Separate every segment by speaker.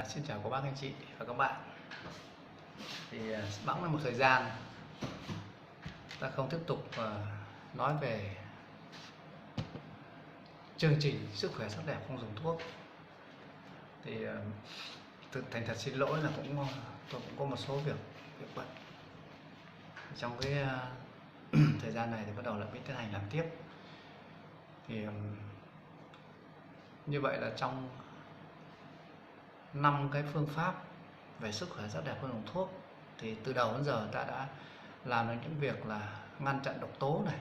Speaker 1: Xin chào các bác anh chị và các bạn. Thì bẵng là một thời gian ta không tiếp tục nói về chương trình sức khỏe sắc đẹp không dùng thuốc. Thì thành thật xin lỗi là tôi cũng có một số việc bận. Trong cái thời gian này thì bắt đầu là mới tiến hành làm tiếp. Thì như vậy là trong 5 cái phương pháp về sức khỏe sắc đẹp không dùng thuốc thì từ đầu đến giờ ta đã làm được những việc là ngăn chặn độc tố này,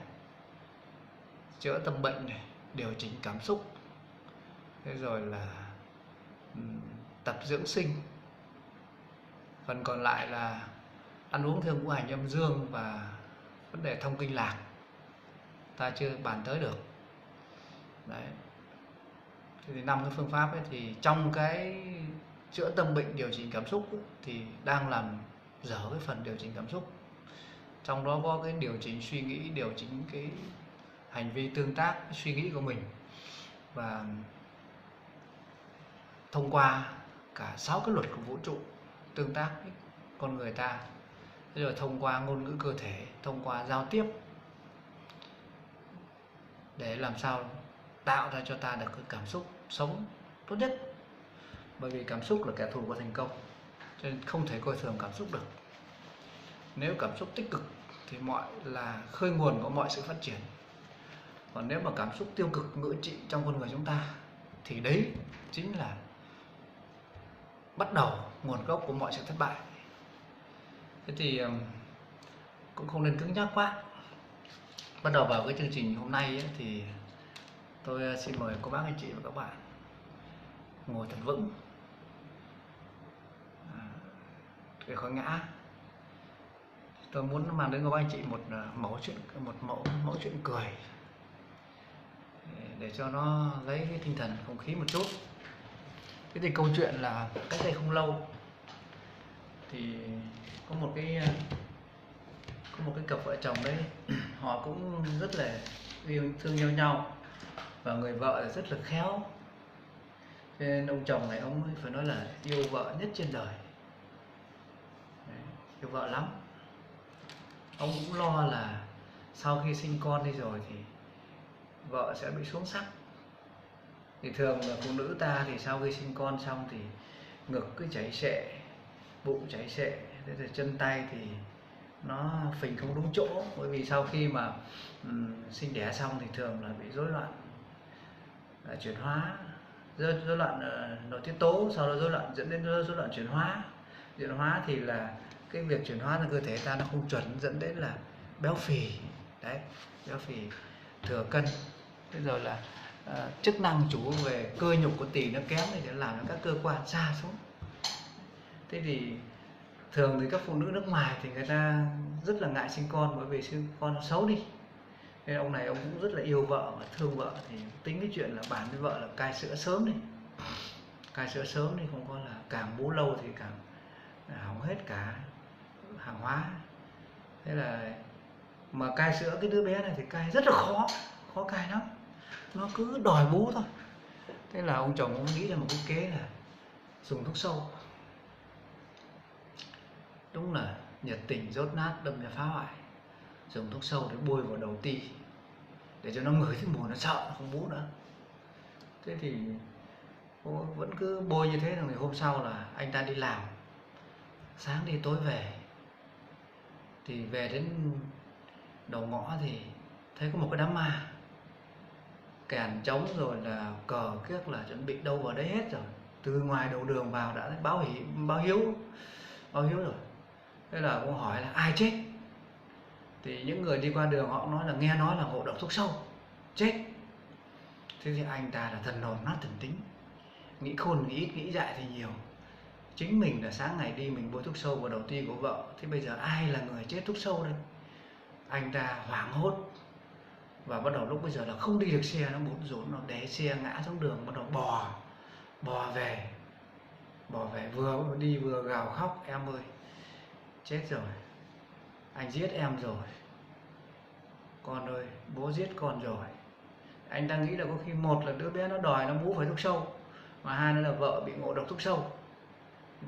Speaker 1: chữa tâm bệnh này, điều chỉnh cảm xúc, thế rồi là tập dưỡng sinh. Phần còn lại là ăn uống theo ngũ hành âm dương và vấn đề thông kinh lạc ta chưa bàn tới được. Đấy. Thì 5 cái phương pháp ấy thì trong cái chữa tâm bệnh, điều chỉnh cảm xúc ấy, thì đang làm dở cái phần điều chỉnh cảm xúc. Trong đó có cái điều chỉnh suy nghĩ, điều chỉnh cái hành vi tương tác, cái suy nghĩ của mình, và thông qua cả 6 cái luật của vũ trụ tương tác với con người ta, thế rồi thông qua ngôn ngữ cơ thể, thông qua giao tiếp, để làm sao tạo ra cho ta được cái cảm xúc sống tốt nhất. Bởi vì cảm xúc là kẻ thù của thành công, cho nên không thể coi thường cảm xúc được. Nếu cảm xúc tích cực thì là khơi nguồn của mọi sự phát triển. Còn nếu mà cảm xúc tiêu cực ngự trị trong con người chúng ta thì đấy chính là bắt đầu nguồn gốc của mọi sự thất bại. Thế thì cũng không nên cứng nhắc quá. Bắt đầu vào cái chương trình hôm nay ấy, thì tôi xin mời cô bác anh chị và các bạn ngồi thật vững để khỏi ngã. Tôi muốn mang đến cho các anh chị một mẫu chuyện cười để cho nó lấy cái tinh thần không khí một chút. Thế thì câu chuyện là cách đây không lâu thì có một cái cặp vợ chồng đấy, họ cũng rất là yêu thương nhau và người vợ rất là khéo. Cho nên ông chồng này ông phải nói là yêu vợ nhất trên đời. Đấy, yêu vợ lắm. Ông cũng lo là sau khi sinh con đi rồi thì vợ sẽ bị xuống sắc. Thì thường là phụ nữ ta thì sau khi sinh con xong thì ngực cứ chảy xệ, bụng chảy xệ, thế rồi chân tay thì nó phình không đúng chỗ. Bởi vì sau khi mà sinh đẻ xong thì thường là bị rối loạn chuyển hóa, rối loạn nội tiết tố, sau đó rối loạn dẫn đến rối loạn chuyển hóa. Chuyển hóa thì là cái việc chuyển hóa trong cơ thể ta nó không chuẩn, dẫn đến là béo phì. Đấy, béo phì, thừa cân. Thế rồi là chức năng chủ về cơ nhục của tỳ nó kém thì làm cho các cơ quan xa xuống. Thế thì thường thì các phụ nữ nước ngoài thì người ta rất là ngại sinh con, bởi vì sinh con nó xấu đi. Nên ông này ông cũng rất là yêu vợ và thương vợ, thì tính cái chuyện là bàn với vợ là cai sữa sớm đi. Cai sữa sớm thì không có là càng bú lâu thì càng hỏng hết cả hàng hóa. Thế là mà cai sữa cái đứa bé này thì cai rất là khó cai lắm, nó cứ đòi bú thôi. Thế là ông chồng ông nghĩ ra một cái kế là dùng thuốc sâu. Đúng là nhiệt tình dốt nát đâm ra phá hoại. Dùng thuốc sâu để bôi vào đầu ti để cho nó ngửi thấy mùi, nó sợ, nó không bú nữa. Thế thì vẫn cứ bôi như thế. Rồi hôm sau là anh ta đi làm, sáng đi tối về. Thì về đến đầu ngõ thì thấy có một cái đám ma, kèn trống rồi là cờ kiếc là chuẩn bị đâu vào đấy hết rồi. Từ ngoài đầu đường vào đã báo hiếu rồi. Thế là cũng hỏi là ai chết. Thì những người đi qua đường họ nói là nghe nói là ngộ độc thuốc sâu chết. Thế thì anh ta là thần hồn nát thần tính, nghĩ khôn nghĩ ít nghĩ dại thì nhiều. Chính mình là sáng ngày đi mình bôi thuốc sâu vào đầu ti của vợ, thế bây giờ ai là người chết thuốc sâu đây? Anh ta hoảng hốt và bắt đầu lúc bây giờ là không đi được xe, nó bồn rộn, nó để xe ngã xuống đường, bắt đầu bò về, vừa đi vừa gào khóc: em ơi, chết rồi, anh giết em rồi, con ơi, bố giết con rồi. Anh ta nghĩ là có khi một là đứa bé nó đòi nó bú phải thuốc sâu, mà hai nữa là vợ bị ngộ độc thuốc sâu.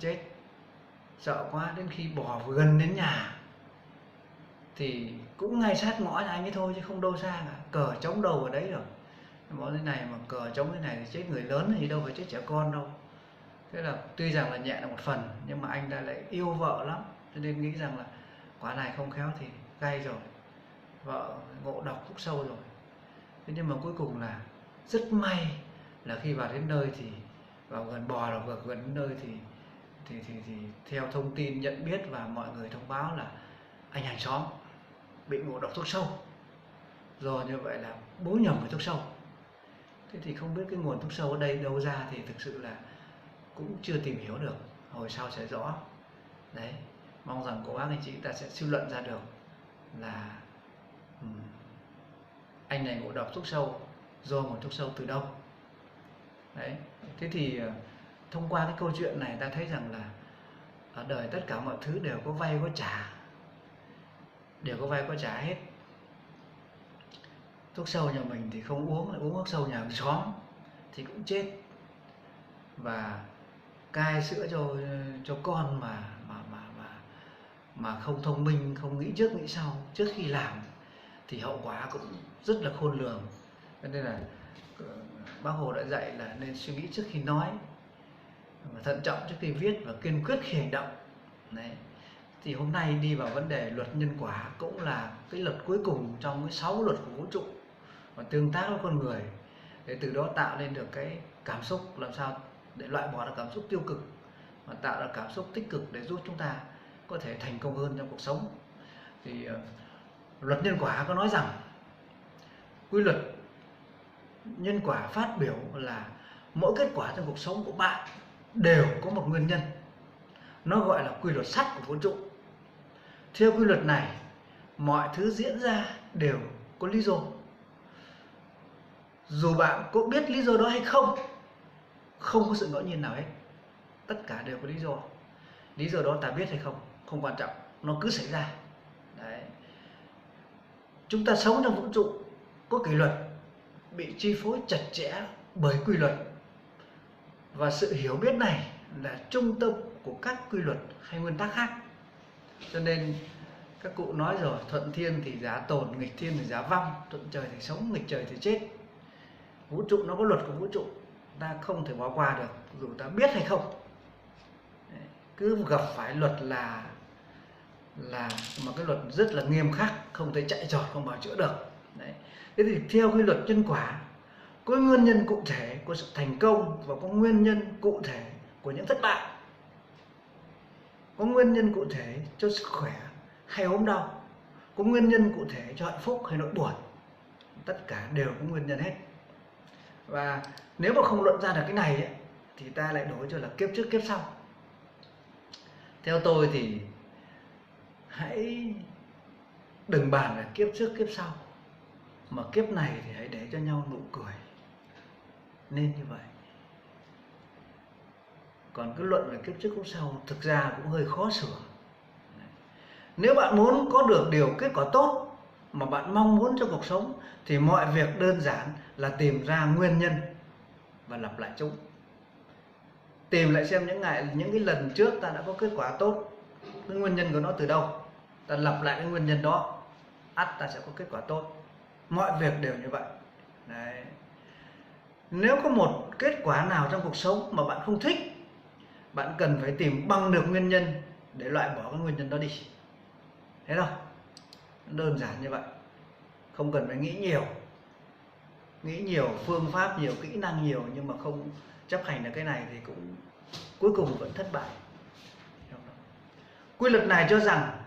Speaker 1: chết, sợ quá. Đến khi bò gần đến nhà thì cũng ngay sát ngõ nhà anh ấy thôi chứ không đâu xa cả, cờ chống đầu ở đấy rồi. Ngõ thế này mà cờ chống thế này thì chết người lớn thì đâu phải chết trẻ con đâu. Thế là tuy rằng là nhẹ là một phần, nhưng mà anh ta lại yêu vợ lắm, cho nên nghĩ rằng là quả này không khéo thì gay rồi, vợ ngộ độc thuốc sâu rồi. Thế nhưng mà cuối cùng là rất may là khi vào đến nơi thì vào gần bò là vừa gần đến nơi thì theo thông tin nhận biết và mọi người thông báo là anh hàng xóm bị ngộ độc thuốc sâu. Rồi như vậy là bố nhầm với thuốc sâu. Thế thì không biết cái nguồn thuốc sâu ở đây đâu ra thì thực sự là cũng chưa tìm hiểu được, hồi sau sẽ rõ. Đấy, mong rằng cô bác anh chị ta sẽ suy luận ra được là anh này ngộ độc thuốc sâu do nguồn thuốc sâu từ đâu. Đấy, thế thì thông qua cái câu chuyện này ta thấy rằng là ở đời tất cả mọi thứ đều có vay có trả, đều có vay có trả hết. Thuốc sâu nhà mình thì không uống, lại uống thuốc sâu nhà hàng xóm thì cũng chết. Và cai sữa cho con mà không thông minh, không nghĩ trước nghĩ sau trước khi làm thì hậu quả cũng rất là khôn lường. Cho nên là Bác Hồ đã dạy là nên suy nghĩ trước khi nói, thận trọng trước khi viết và kiên quyết khi hành động. Đấy. Thì hôm nay đi vào vấn đề luật nhân quả, cũng là cái luật cuối cùng trong cái 6 luật của vũ trụ và tương tác với con người, để từ đó tạo nên được cái cảm xúc, làm sao để loại bỏ được cảm xúc tiêu cực và tạo ra cảm xúc tích cực để giúp chúng ta có thể thành công hơn trong cuộc sống. Thì luật nhân quả có nói rằng quy luật nhân quả phát biểu là mỗi kết quả trong cuộc sống của bạn đều có một nguyên nhân. Nó gọi là quy luật sắt của vũ trụ. Theo quy luật này, mọi thứ diễn ra đều có lý do. Dù bạn có biết lý do đó hay không, không có sự ngẫu nhiên nào hết. Tất cả đều có lý do. Lý do đó ta biết hay không, không quan trọng, nó cứ xảy ra. Đấy. Chúng ta sống trong vũ trụ có kỷ luật, bị chi phối chặt chẽ bởi quy luật. Và sự hiểu biết này là trung tâm của các quy luật hay nguyên tắc khác. Cho nên các cụ nói rồi, thuận thiên thì giá tồn, nghịch thiên thì giá vong, thuận trời thì sống, nghịch trời thì chết. Vũ trụ nó có luật của vũ trụ, ta không thể bỏ qua được dù ta biết hay không. Đấy, cứ gặp phải luật là một cái luật rất là nghiêm khắc, không thể chạy trọt, không bảo chữa được. Đấy. Thế thì theo quy luật nhân quả, có nguyên nhân cụ thể của sự thành công và có nguyên nhân cụ thể của những thất bại. Có nguyên nhân cụ thể cho sức khỏe hay ốm đau, có nguyên nhân cụ thể cho hạnh phúc hay nỗi buồn. Tất cả đều có nguyên nhân hết. Và nếu mà không luận ra được cái này ấy, thì ta lại đổi cho là kiếp trước kiếp sau. Theo tôi thì hãy đừng bàn là kiếp trước kiếp sau, mà kiếp này thì hãy để cho nhau nụ cười. Nên như vậy. Còn cứ luận về kiếp trước kiếp sau thực ra cũng hơi khó sửa. Nếu bạn muốn có được điều kết quả tốt mà bạn mong muốn trong cuộc sống thì mọi việc đơn giản là tìm ra nguyên nhân và lặp lại chúng. Tìm lại xem những cái lần trước ta đã có kết quả tốt, cái nguyên nhân của nó từ đâu, ta lặp lại cái nguyên nhân đó, ắt ta sẽ có kết quả tốt. Mọi việc đều như vậy. Đấy. Nếu có một kết quả nào trong cuộc sống mà bạn không thích, bạn cần phải tìm bằng được nguyên nhân để loại bỏ cái nguyên nhân đó đi. Thấy không? Đơn giản như vậy. Không cần phải nghĩ nhiều. Nghĩ nhiều, phương pháp nhiều, kỹ năng nhiều, nhưng mà không chấp hành được cái này thì cũng cuối cùng vẫn thất bại. Quy luật này cho rằng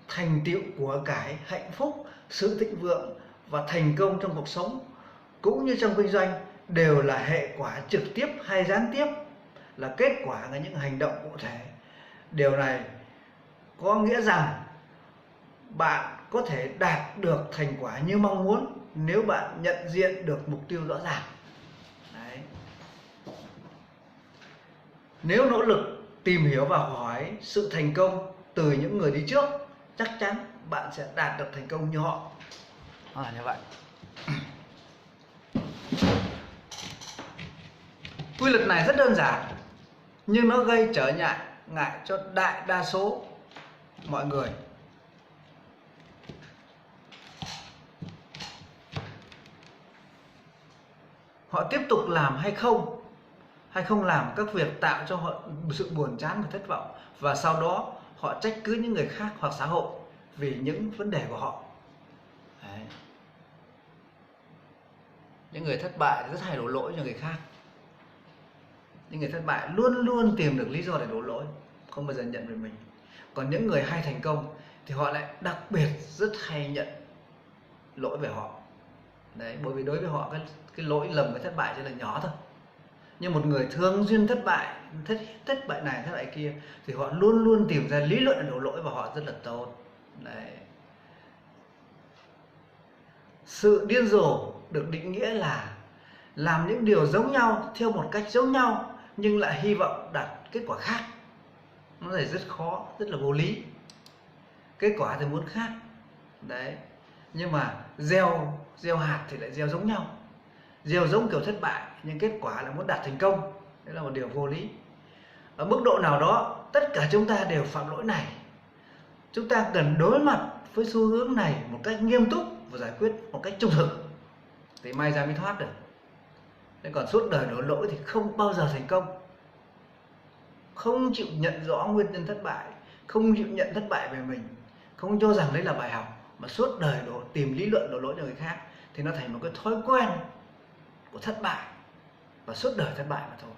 Speaker 1: thành tựu của cải, hạnh phúc, sự thịnh vượng và thành công trong cuộc sống cũng như trong kinh doanh đều là hệ quả trực tiếp hay gián tiếp, là kết quả của những hành động cụ thể. Điều này có nghĩa rằng bạn có thể đạt được thành quả như mong muốn nếu bạn nhận diện được mục tiêu rõ ràng. Đấy. Nếu nỗ lực tìm hiểu và hỏi sự thành công từ những người đi trước, chắc chắn bạn sẽ đạt được thành công như họ. Như vậy. Quy luật này rất đơn giản, nhưng nó gây trở ngại ngại cho đại đa số mọi người. Họ tiếp tục làm hay không làm các việc tạo cho họ sự buồn chán và thất vọng, và sau đó họ trách cứ những người khác hoặc xã hội vì những vấn đề của họ. Đấy. Những người thất bại rất hay đổ lỗi cho người khác. Những người thất bại luôn luôn tìm được lý do để đổ lỗi, không bao giờ nhận về mình. Còn những người hay thành công thì họ lại đặc biệt rất hay nhận lỗi về họ. Đấy, bởi vì đối với họ cái lỗi lầm, cái thất bại chỉ là nhỏ thôi. Nhưng một người thường xuyên thất bại này, thất bại kia, thì họ luôn luôn tìm ra lý luận để đổ lỗi và họ rất là tốt. Đấy. Sự điên rồ được định nghĩa là làm những điều giống nhau theo một cách giống nhau nhưng lại hy vọng đạt kết quả khác. Nó là rất khó, rất là vô lý. Kết quả thì muốn khác. Đấy. Nhưng mà gieo hạt thì lại gieo giống nhau. Gieo giống kiểu thất bại nhưng kết quả là muốn đạt thành công. Đấy là một điều vô lý. Ở mức độ nào đó, tất cả chúng ta đều phạm lỗi này. Chúng ta cần đối mặt với xu hướng này một cách nghiêm túc và giải quyết một cách trung thực thì may ra mới thoát được. Thế còn suốt đời đổ lỗi thì không bao giờ thành công. Không chịu nhận rõ nguyên nhân thất bại, không chịu nhận thất bại về mình, không cho rằng đấy là bài học, mà suốt đời tìm lý luận đổ lỗi cho người khác, thì nó thành một cái thói quen của thất bại, và suốt đời thất bại mà thôi.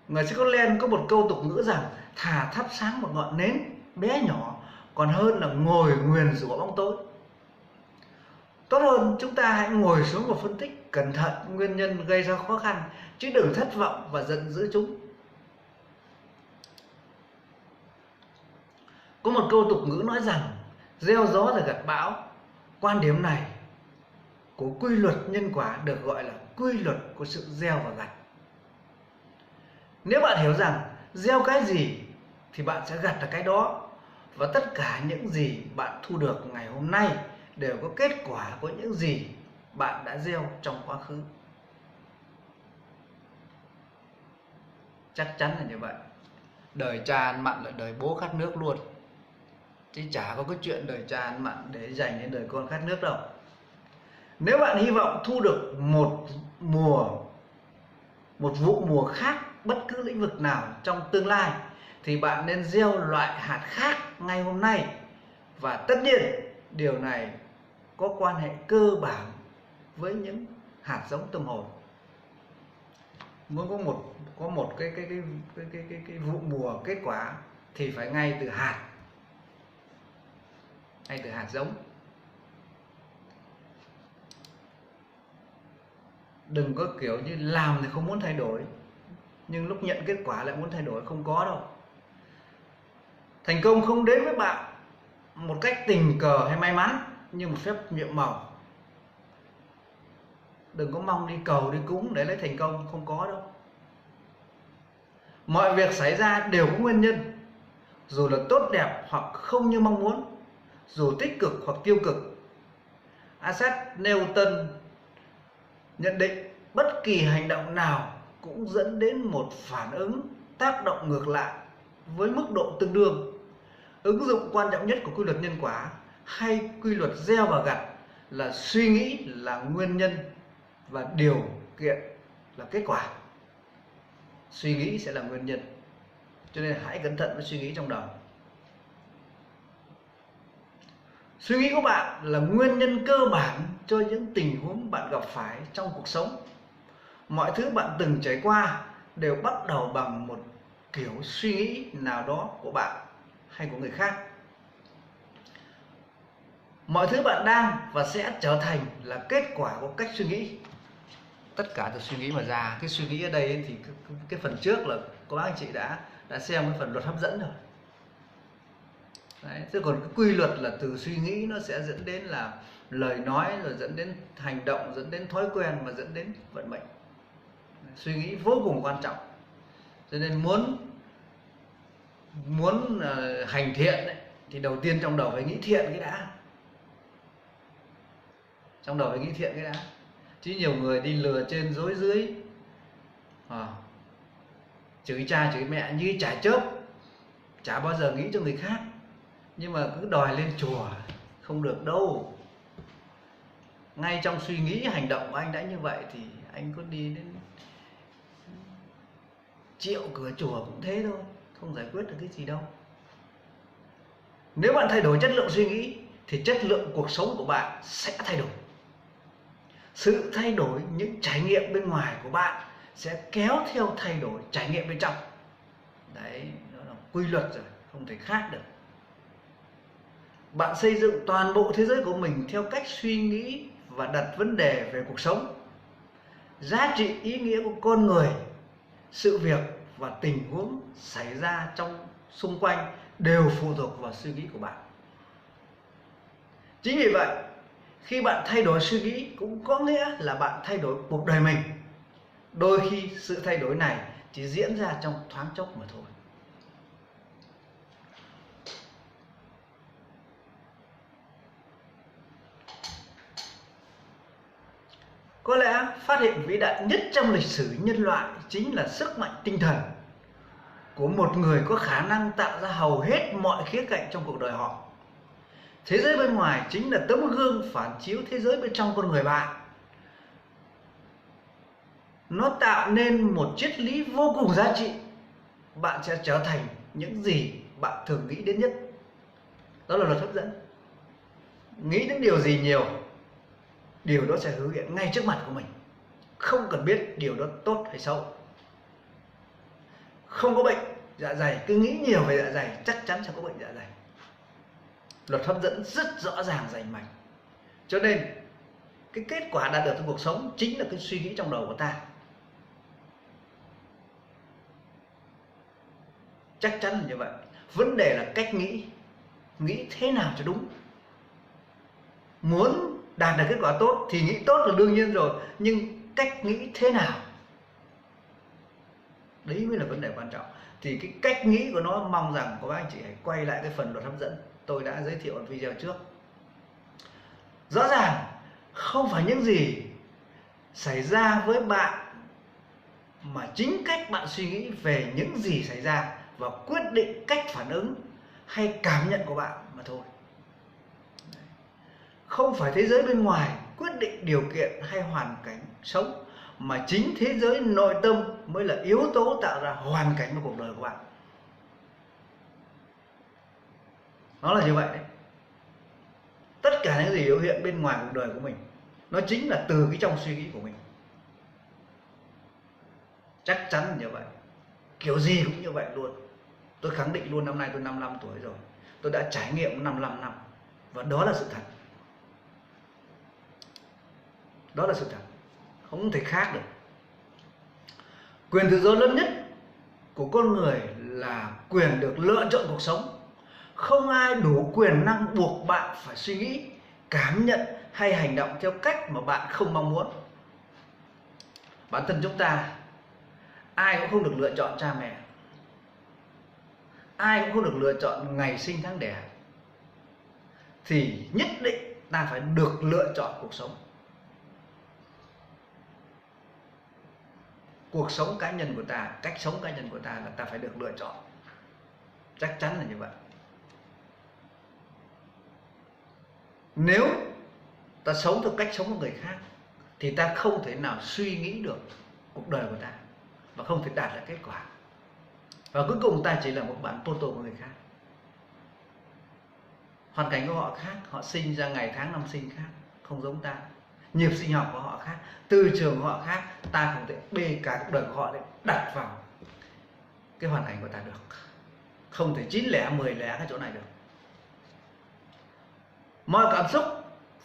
Speaker 1: Người Scotland có một câu tục ngữ rằng thà thắp sáng một ngọn nến bé nhỏ còn hơn là ngồi nguyền rủa bóng tối. Tốt hơn chúng ta hãy ngồi xuống và phân tích cẩn thận nguyên nhân gây ra khó khăn, chứ đừng thất vọng và giận dữ chúng. Có một câu tục ngữ nói rằng gieo gió rồi gặt bão. Quan điểm này của quy luật nhân quả được gọi là quy luật của sự gieo và gặt. Nếu bạn hiểu rằng gieo cái gì thì bạn sẽ gặt được cái đó, và tất cả những gì bạn thu được ngày hôm nay đều có kết quả của những gì bạn đã gieo trong quá khứ. Chắc chắn là như vậy. Đời cha ăn mặn là đời bố khát nước luôn, chứ chả có cái chuyện đời cha ăn mặn để dành đến đời con khát nước đâu. Nếu bạn hy vọng thu được một vụ mùa khác bất cứ lĩnh vực nào trong tương lai, thì bạn nên gieo loại hạt khác ngay hôm nay. Và tất nhiên điều này có quan hệ cơ bản với những hạt giống tâm hồn. Muốn có một cái vụ mùa kết quả thì phải ngay từ hạt giống. Đừng có kiểu như làm thì không muốn thay đổi, nhưng lúc nhận kết quả lại muốn thay đổi, không có đâu. Thành công không đến với bạn một cách tình cờ hay may mắn, như một phép nhiệm màu. Đừng có mong đi cầu đi cúng để lấy thành công, không có đâu. Mọi việc xảy ra đều có nguyên nhân, dù là tốt đẹp hoặc không như mong muốn, dù tích cực hoặc tiêu cực. Isaac Newton nhận định bất kỳ hành động nào cũng dẫn đến một phản ứng tác động ngược lại với mức độ tương đương. Ứng dụng quan trọng nhất của quy luật nhân quả hay quy luật gieo và gặt là suy nghĩ là nguyên nhân và điều kiện là kết quả. Suy nghĩ sẽ là nguyên nhân, cho nên hãy cẩn thận với suy nghĩ trong đầu. Suy nghĩ của bạn là nguyên nhân cơ bản cho những tình huống bạn gặp phải trong cuộc sống. Mọi thứ bạn từng trải qua đều bắt đầu bằng một kiểu suy nghĩ nào đó của bạn hay của người khác. Mọi thứ bạn đang và sẽ trở thành là kết quả của cách suy nghĩ. Tất cả từ suy nghĩ mà ra. Cái suy nghĩ ở đây thì cái phần trước là các bác anh chị đã xem cái phần luật hấp dẫn rồi. Đấy, chứ còn cái quy luật là từ suy nghĩ nó sẽ dẫn đến là lời nói, rồi dẫn đến hành động, dẫn đến thói quen và dẫn đến vận mệnh. Suy nghĩ vô cùng quan trọng. Cho nên muốn hành thiện ấy, thì đầu tiên trong đầu phải nghĩ thiện cái đã. Trong đầu phải nghĩ thiện cái đã. Chứ nhiều người đi lừa trên dối dưới, chửi cha chửi mẹ như chả chớp, chả bao giờ nghĩ cho người khác, nhưng mà cứ đòi lên chùa không được đâu. Ngay trong suy nghĩ hành động của anh đã như vậy thì anh có đi đến triệu cửa chùa cũng thế thôi, không giải quyết được cái gì đâu. Nếu bạn thay đổi chất lượng suy nghĩ thì chất lượng cuộc sống của bạn sẽ thay đổi. Sự thay đổi những trải nghiệm bên ngoài của bạn sẽ kéo theo thay đổi trải nghiệm bên trong. Đấy, đó là quy luật rồi, không thể khác được. Bạn xây dựng toàn bộ thế giới của mình theo cách suy nghĩ và đặt vấn đề về cuộc sống. Giá trị ý nghĩa của con người, sự việc và tình huống xảy ra trong xung quanh đều phụ thuộc vào suy nghĩ của bạn. Chính vì vậy, khi bạn thay đổi suy nghĩ cũng có nghĩa là bạn thay đổi cuộc đời mình. Đôi khi sự thay đổi này chỉ diễn ra trong thoáng chốc mà thôi. Có lẽ phát hiện vĩ đại nhất trong lịch sử nhân loại chính là sức mạnh tinh thần của một người có khả năng tạo ra hầu hết mọi khía cạnh trong cuộc đời họ. Thế giới bên ngoài chính là tấm gương phản chiếu thế giới bên trong con người bạn. Nó tạo nên một triết lý vô cùng giá trị. Bạn sẽ trở thành những gì bạn thường nghĩ đến nhất. Đó là luật hấp dẫn. Nghĩ đến điều gì nhiều, điều đó sẽ hứa hiện ngay trước mặt của mình. Không cần biết điều đó tốt hay xấu. Không có bệnh dạ dày, cứ nghĩ nhiều về dạ dày chắc chắn sẽ có bệnh dạ dày. Luật hấp dẫn rất rõ ràng rành mạch. Cho nên cái kết quả đạt được trong cuộc sống chính là cái suy nghĩ trong đầu của ta. Chắc chắn là như vậy. Vấn đề là cách nghĩ thế nào cho đúng. Muốn đạt được kết quả tốt thì nghĩ tốt là đương nhiên rồi, nhưng cách nghĩ thế nào, đấy mới là vấn đề quan trọng. Thì cái cách nghĩ của nó, mong rằng các anh chị hãy quay lại cái phần luật hấp dẫn tôi đã giới thiệu ở video trước. Rõ ràng không phải những gì xảy ra với bạn, mà chính cách bạn suy nghĩ về những gì xảy ra và quyết định cách phản ứng hay cảm nhận của bạn mà thôi. Không phải thế giới bên ngoài quyết định điều kiện hay hoàn cảnh sống, mà chính thế giới nội tâm mới là yếu tố tạo ra hoàn cảnh của cuộc đời của bạn. Nó là như vậy đấy. Tất cả những gì biểu hiện bên ngoài cuộc đời của mình, nó chính là từ cái trong suy nghĩ của mình. Chắc chắn là như vậy. Kiểu gì cũng như vậy luôn. Tôi khẳng định luôn, năm nay tôi 55 tuổi rồi. Tôi đã trải nghiệm 55 năm. Và đó là sự thật. Đó là sự thật. Không thể khác được. Quyền tự do lớn nhất của con người là quyền được lựa chọn cuộc sống. Không ai đủ quyền năng buộc bạn phải suy nghĩ, cảm nhận hay hành động theo cách mà bạn không mong muốn. Bản thân chúng ta, ai cũng không được lựa chọn cha mẹ, ai cũng không được lựa chọn ngày sinh tháng đẻ, thì nhất định ta phải được lựa chọn cuộc sống. Cuộc sống cá nhân của ta, cách sống cá nhân của ta là ta phải được lựa chọn. Chắc chắn là như vậy. Nếu ta sống theo cách sống của người khác thì ta không thể nào suy nghĩ được cuộc đời của ta và không thể đạt được kết quả. Và cuối cùng ta chỉ là một bản photo của người khác. Hoàn cảnh của họ khác, họ sinh ra ngày tháng năm sinh khác, không giống ta. Nhịp sinh học của họ khác, từ trường của họ khác, ta không thể bê cả cuộc đời của họ để đặt vào cái hoàn cảnh của ta được. Không thể 9 lẻ 10 lẻ cái chỗ này được. Mọi cảm xúc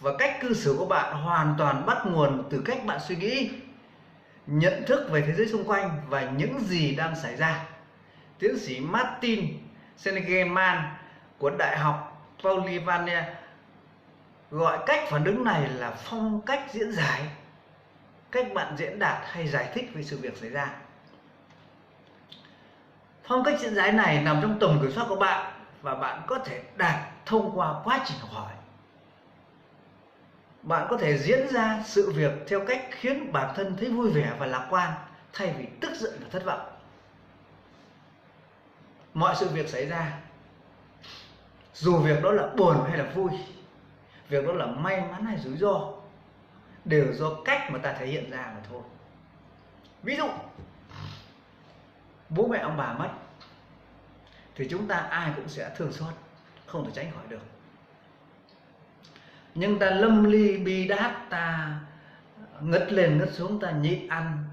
Speaker 1: và cách cư xử của bạn hoàn toàn bắt nguồn từ cách bạn suy nghĩ, nhận thức về thế giới xung quanh và những gì đang xảy ra. Tiến sĩ Martin Seligman của Đại học Pennsylvania gọi cách phản ứng này là phong cách diễn giải, cách bạn diễn đạt hay giải thích về sự việc xảy ra. Phong cách diễn giải này nằm trong tầm kiểm soát của bạn và bạn có thể đạt thông qua quá trình học hỏi. Bạn có thể diễn ra sự việc theo cách khiến bản thân thấy vui vẻ và lạc quan thay vì tức giận và thất vọng. mọi sự việc xảy ra, dù việc đó là buồn hay là vui, việc đó là may mắn hay rủi ro, đều do cách mà ta thể hiện ra mà thôi. Ví dụ bố mẹ ông bà mất thì chúng ta ai cũng sẽ thương xót, không thể tránh khỏi được. Nhưng ta lâm ly bi đát, ta ngất lên ngất xuống, ta nhịn ăn,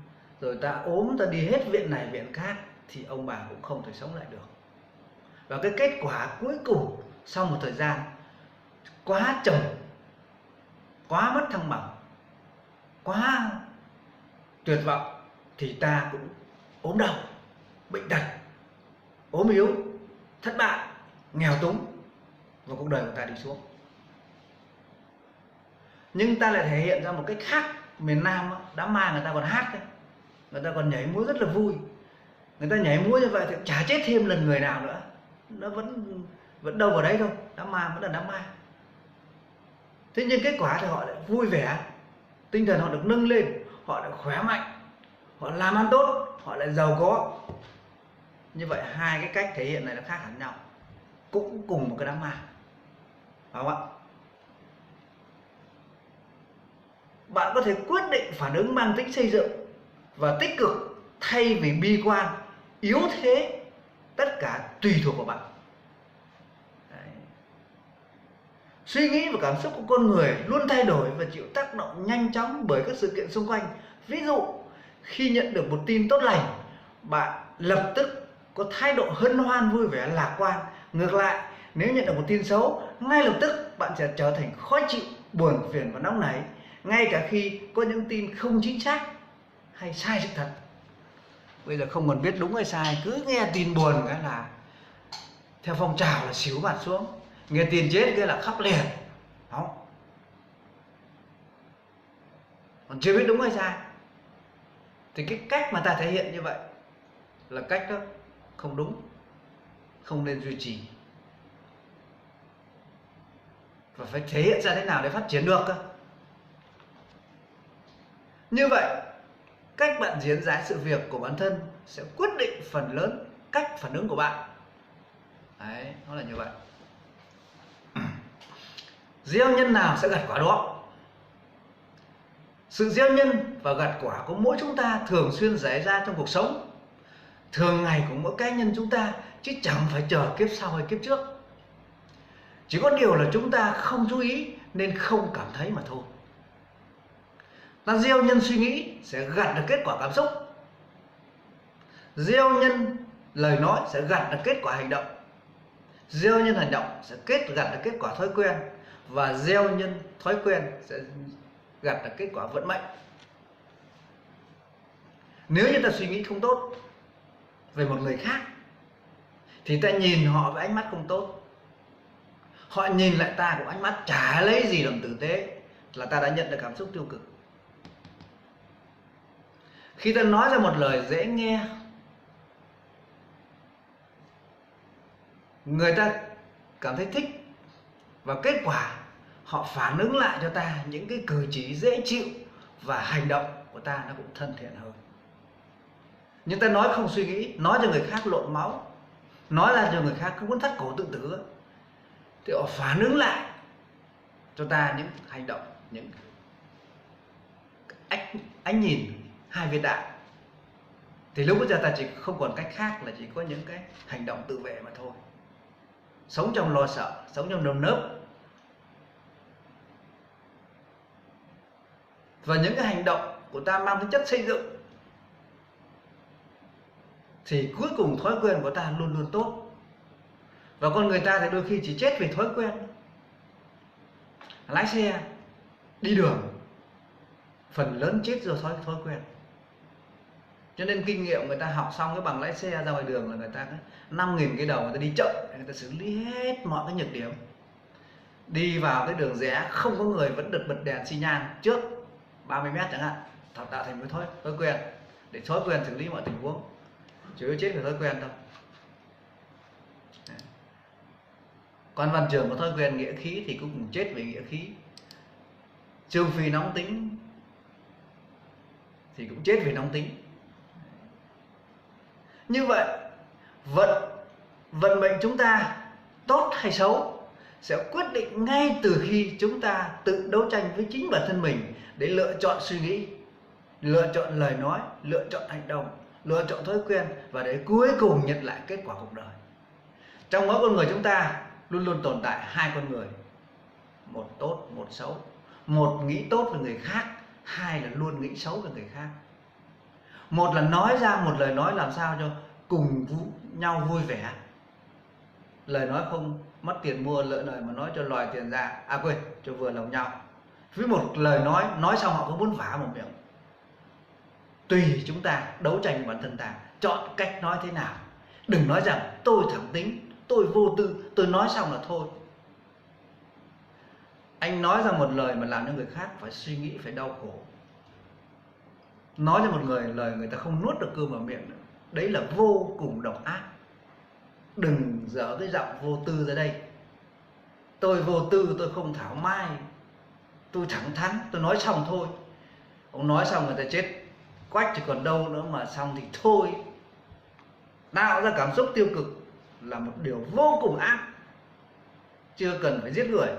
Speaker 1: rồi ta ốm, ta đi hết viện này viện khác, thì ông bà cũng không thể sống lại được. Và cái kết quả cuối cùng sau một thời gian quá trầm, quá mất thăng bằng, quá tuyệt vọng, thì ta cũng ốm đau, bệnh tật, ốm yếu, thất bại, nghèo túng, và cuộc đời của ta đi xuống. Nhưng ta lại thể hiện ra một cách khác. Miền Nam đám ma người ta còn hát đấy, người ta còn nhảy múa rất là vui. Người ta nhảy múa như vậy thì chả chết thêm lần người nào nữa, nó vẫn đâu vào đấy thôi, đám ma vẫn là đám ma. Thế nhưng kết quả thì họ lại vui vẻ, tinh thần họ được nâng lên, họ lại khỏe mạnh, họ làm ăn tốt, họ lại giàu có. Như vậy hai cái cách thể hiện này nó khác hẳn nhau, cũng cùng một cái đám ma, phải không ạ? Bạn có thể quyết định phản ứng mang tính xây dựng và tích cực thay vì bi quan, yếu thế, tất cả tùy thuộc vào bạn. Đấy. Suy nghĩ và cảm xúc của con người luôn thay đổi và chịu tác động nhanh chóng bởi các sự kiện xung quanh. Ví dụ, khi nhận được một tin tốt lành, bạn lập tức có thái độ hân hoan, vui vẻ, lạc quan. Ngược lại, nếu nhận được một tin xấu, ngay lập tức bạn sẽ trở thành khó chịu, buồn phiền và nóng nảy, ngay cả khi có những tin không chính xác hay sai sự thật. Bây giờ không còn biết đúng hay sai, cứ nghe tin buồn cái là theo phong trào là xỉu mặt xuống, nghe tin chết cái là khóc liền. Không, còn chưa biết đúng hay sai. Thì cái cách mà ta thể hiện như vậy là cách đó không đúng, không nên duy trì. Và phải thể hiện ra thế nào để phát triển được cơ. Như vậy, cách bạn diễn giải sự việc của bản thân sẽ quyết định phần lớn cách phản ứng của bạn. Đấy, nó là như vậy. Gieo nhân nào sẽ gặt quả đó. Sự gieo nhân và gặt quả của mỗi chúng ta thường xuyên xảy ra trong cuộc sống thường ngày của mỗi cá nhân chúng ta, chứ chẳng phải chờ kiếp sau hay kiếp trước. Chỉ có điều là chúng ta không chú ý nên không cảm thấy mà thôi. Ta gieo nhân suy nghĩ sẽ gặt được kết quả cảm xúc, gieo nhân lời nói sẽ gặt được kết quả hành động, gieo nhân hành động sẽ gặt được kết quả thói quen, và gieo nhân thói quen sẽ gặt được kết quả vận mệnh. Nếu như ta suy nghĩ không tốt về một người khác thì ta nhìn họ với ánh mắt không tốt, họ nhìn lại ta cũng ánh mắt chả lấy gì làm tử tế, là ta đã nhận được cảm xúc tiêu cực. Khi ta nói ra một lời dễ nghe, người ta cảm thấy thích, và kết quả họ phản ứng lại cho ta những cái cử chỉ dễ chịu, và hành động của ta nó cũng thân thiện hơn. Nhưng ta nói không suy nghĩ, nói cho người khác lộn máu, nói ra cho người khác cứ muốn thắt cổ tự tử, thì họ phản ứng lại cho ta những hành động, những ánh nhìn hai viên đạn. Thì lúc bây giờ ta chỉ không còn cách khác là chỉ có những cái hành động tự vệ mà thôi. Sống trong lo sợ, sống trong nơm nớp. Và những cái hành động của ta mang tính chất xây dựng thì cuối cùng thói quen của ta luôn luôn tốt. Và con người ta thì đôi khi chỉ chết vì thói quen. Lái xe, đi đường, phần lớn chết do thói quen. Cho nên kinh nghiệm người ta học xong cái bằng lái xe ra ngoài đường là người ta 5.000 cái đầu, người ta đi chậm, người ta xử lý hết mọi cái nhược điểm. Đi vào cái đường rẽ không có người vẫn được bật đèn xi nhan trước 30 mét chẳng hạn, tạo thành một thói quen, để thói quen xử lý mọi tình huống. Chỉ có chết vì thói quen thôi. Còn Văn Trường có thói quen nghĩa khí thì cũng chết vì nghĩa khí. Trương Phi nóng tính thì cũng chết vì nóng tính. Như vậy, vận Vận mệnh chúng ta tốt hay xấu sẽ quyết định ngay từ khi chúng ta tự đấu tranh với chính bản thân mình để lựa chọn suy nghĩ, lựa chọn lời nói, lựa chọn hành động, lựa chọn thói quen và để cuối cùng nhận lại kết quả cuộc đời. Trong mỗi con người chúng ta luôn luôn tồn tại hai con người, một tốt, một xấu. Một nghĩ tốt về người khác, hai là luôn nghĩ xấu về người khác. Một là nói ra một lời nói làm sao cho cùng nhau vui vẻ, lời nói không mất tiền mua, lỡ lời mà nói cho lòi tiền ra, quên, cho vừa lòng nhau. Với một lời nói xong họ cũng muốn vả một miệng. Tùy chúng ta đấu tranh bản thân ta, chọn cách nói thế nào. Đừng nói rằng tôi thẳng tính, tôi vô tư, tôi nói xong là thôi. Anh nói ra một lời mà làm cho người khác phải suy nghĩ, phải đau khổ. Nói cho một người lời người ta không nuốt được cơm vào miệng nữa. Đấy là vô cùng độc ác. Đừng dở cái giọng vô tư ra đây. Tôi vô tư, tôi không thảo mai, tôi thẳng thắn, tôi nói xong thôi. Ông nói xong người ta chết quách thì còn đâu nữa, mà xong thì thôi. Tạo ra cảm xúc tiêu cực là một điều vô cùng ác. Chưa cần phải giết người.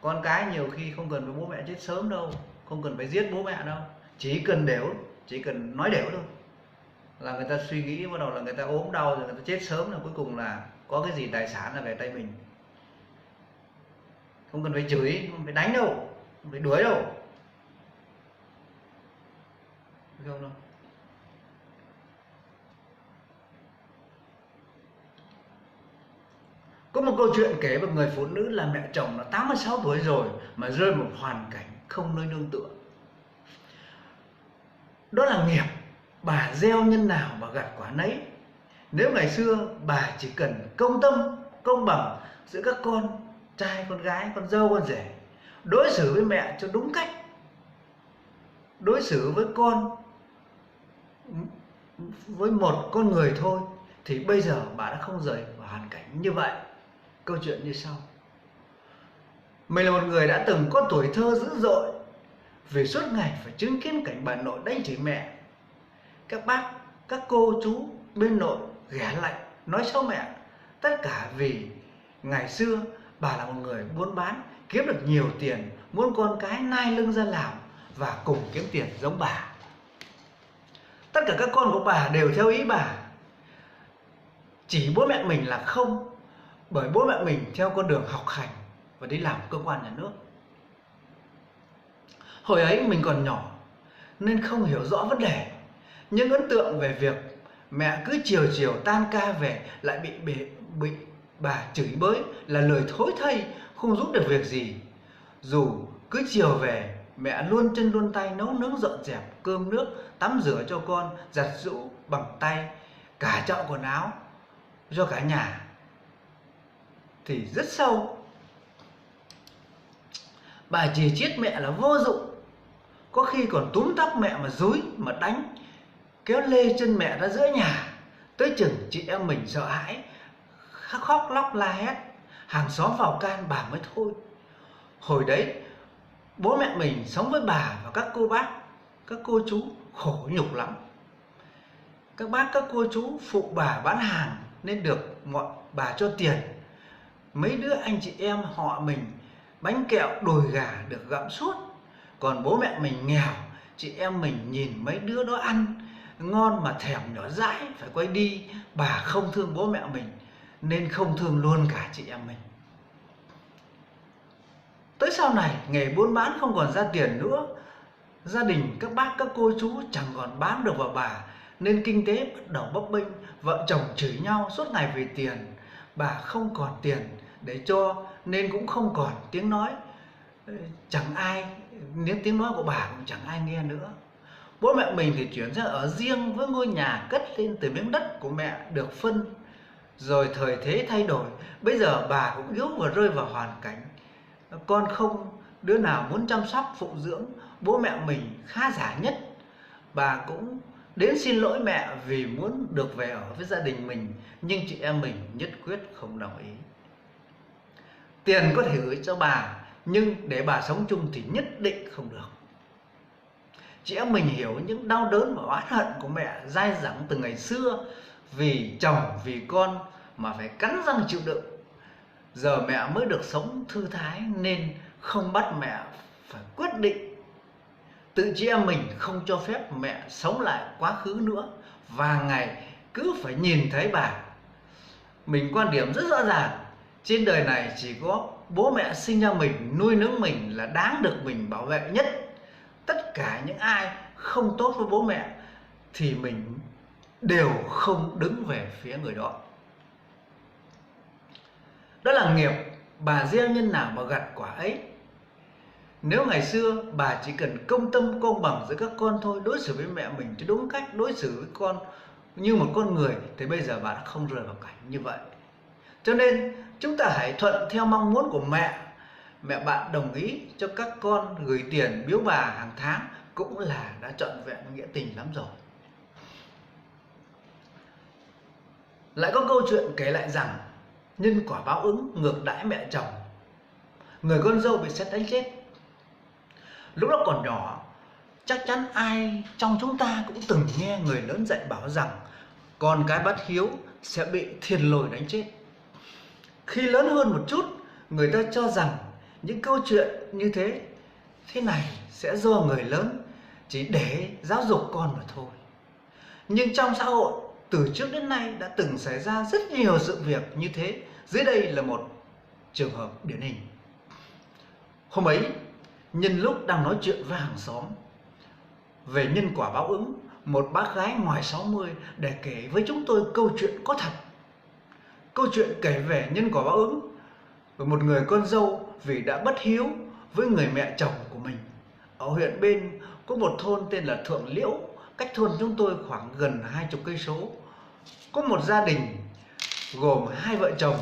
Speaker 1: Con cái nhiều khi không cần phải bố mẹ chết sớm đâu, không cần phải giết bố mẹ đâu, chỉ cần nói đều thôi là người ta suy nghĩ, bắt đầu là người ta ốm đau rồi người ta chết sớm, là cuối cùng là có cái gì tài sản là về tay mình. Không cần phải chửi, không phải đánh đâu, không phải đuổi đâu, không đâu. Có một câu chuyện kể về người phụ nữ là mẹ chồng là 86 tuổi rồi mà rơi vào một hoàn cảnh không nơi nương tựa. Đó là nghiệp, bà gieo nhân nào bà gặt quả nấy. Nếu ngày xưa bà chỉ cần công tâm, công bằng giữa các con trai, con gái, con dâu, con rể, đối xử với mẹ cho đúng cách, đối xử với con với một con người thôi, thì bây giờ bà đã không rời vào hoàn cảnh như vậy. Câu chuyện như sau. Mình là một người đã từng có tuổi thơ dữ dội vì suốt ngày phải chứng kiến cảnh bà nội đánh chửi mẹ. Các bác, các cô chú bên nội ghẻ lạnh nói xấu mẹ. Tất cả vì ngày xưa bà là một người buôn bán, kiếm được nhiều tiền, muốn con cái nai lưng ra làm và cùng kiếm tiền giống bà. Tất cả các con của bà đều theo ý bà. Chỉ bố mẹ mình là không, bởi bố mẹ mình theo con đường học hành và đi làm cơ quan nhà nước. Hồi ấy mình còn nhỏ nên không hiểu rõ vấn đề, nhưng ấn tượng về việc mẹ cứ chiều tan ca về lại bị bà chửi bới là lời thối thây, không giúp được việc gì. Dù cứ chiều về mẹ luôn chân luôn tay nấu nướng dọn dẹp cơm nước, tắm rửa cho con, giặt giũ bằng tay cả chậu quần áo cho cả nhà thì rất sâu. Bà chỉ trích mẹ là vô dụng, có khi còn túm tóc mẹ mà dúi mà đánh, kéo lê chân mẹ ra giữa nhà, tới chừng chị em mình sợ hãi khóc lóc la hét, hàng xóm vào can bà mới thôi. Hồi đấy bố mẹ mình sống với bà và các cô bác, các cô chú khổ nhục lắm. Các bác các cô chú phụ bà bán hàng nên được bà cho tiền. Mấy đứa anh chị em họ mình bánh kẹo đùi gà được gặm suốt. Còn bố mẹ mình nghèo, chị em mình nhìn mấy đứa đó ăn ngon mà thèm nhỏ dãi phải quay đi. Bà không thương bố mẹ mình nên không thương luôn cả chị em mình. Tới sau này nghề buôn bán không còn ra tiền nữa, gia đình các bác các cô chú chẳng còn bám được vào bà nên kinh tế bắt đầu bấp bênh. Vợ chồng chửi nhau suốt ngày vì tiền. Bà không còn tiền để cho nên cũng không còn tiếng nói, chẳng ai, nếu tiếng nói của bà cũng chẳng ai nghe nữa. Bố mẹ mình thì chuyển ra ở riêng với ngôi nhà cất lên từ miếng đất của mẹ được phân. Rồi thời thế thay đổi, bây giờ bà cũng yếu và rơi vào hoàn cảnh con không đứa nào muốn chăm sóc phụng dưỡng. Bố mẹ mình khá giả nhất. Bà cũng đến xin lỗi mẹ vì muốn được về ở với gia đình mình, nhưng chị em mình nhất quyết không đồng ý. Tiền có thể gửi cho bà, nhưng để bà sống chung thì nhất định không được. Chị em mình hiểu những đau đớn và oán hận của mẹ dai dẳng từ ngày xưa, vì chồng, vì con mà phải cắn răng chịu đựng. Giờ mẹ mới được sống thư thái nên không bắt mẹ phải quyết định. Tự chị em mình không cho phép mẹ sống lại quá khứ nữa, và ngày cứ phải nhìn thấy bà. Mình quan điểm rất rõ ràng, trên đời này chỉ có bố mẹ sinh ra mình, nuôi nấng mình là đáng được mình bảo vệ nhất. Tất cả những ai không tốt với bố mẹ thì mình đều không đứng về phía người đó. Đó là nghiệp bà gieo nhân nào mà gặt quả ấy. Nếu ngày xưa bà chỉ cần công tâm công bằng giữa các con thôi, đối xử với mẹ mình cho đúng cách, đối xử với con như một con người, thì bây giờ bà đã không rơi vào cảnh như vậy. Cho nên chúng ta hãy thuận theo mong muốn của mẹ. Mẹ bạn đồng ý cho các con gửi tiền biếu bà hàng tháng cũng là đã trọn vẹn nghĩa tình lắm rồi. Lại có câu chuyện kể lại rằng nhân quả báo ứng ngược đãi mẹ chồng. Người con dâu bị sét đánh chết. Lúc đó còn nhỏ, chắc chắn ai trong chúng ta cũng từng nghe người lớn dạy bảo rằng con cái bất hiếu sẽ bị thiên lôi đánh chết. Khi lớn hơn một chút, người ta cho rằng những câu chuyện như thế này sẽ do người lớn chỉ để giáo dục con mà thôi. Nhưng trong xã hội từ trước đến nay đã từng xảy ra rất nhiều sự việc như thế. Dưới đây là một trường hợp điển hình. Hôm ấy, nhân lúc đang nói chuyện với hàng xóm về nhân quả báo ứng, một bác gái ngoài 60 để kể với chúng tôi câu chuyện có thật. Câu chuyện kể về nhân quả báo ứng của một người con dâu vì đã bất hiếu với người mẹ chồng của mình. Ở huyện bên có một thôn tên là Thượng Liễu, cách thôn chúng tôi khoảng gần 20 cây số. Có một gia đình gồm 2 vợ chồng,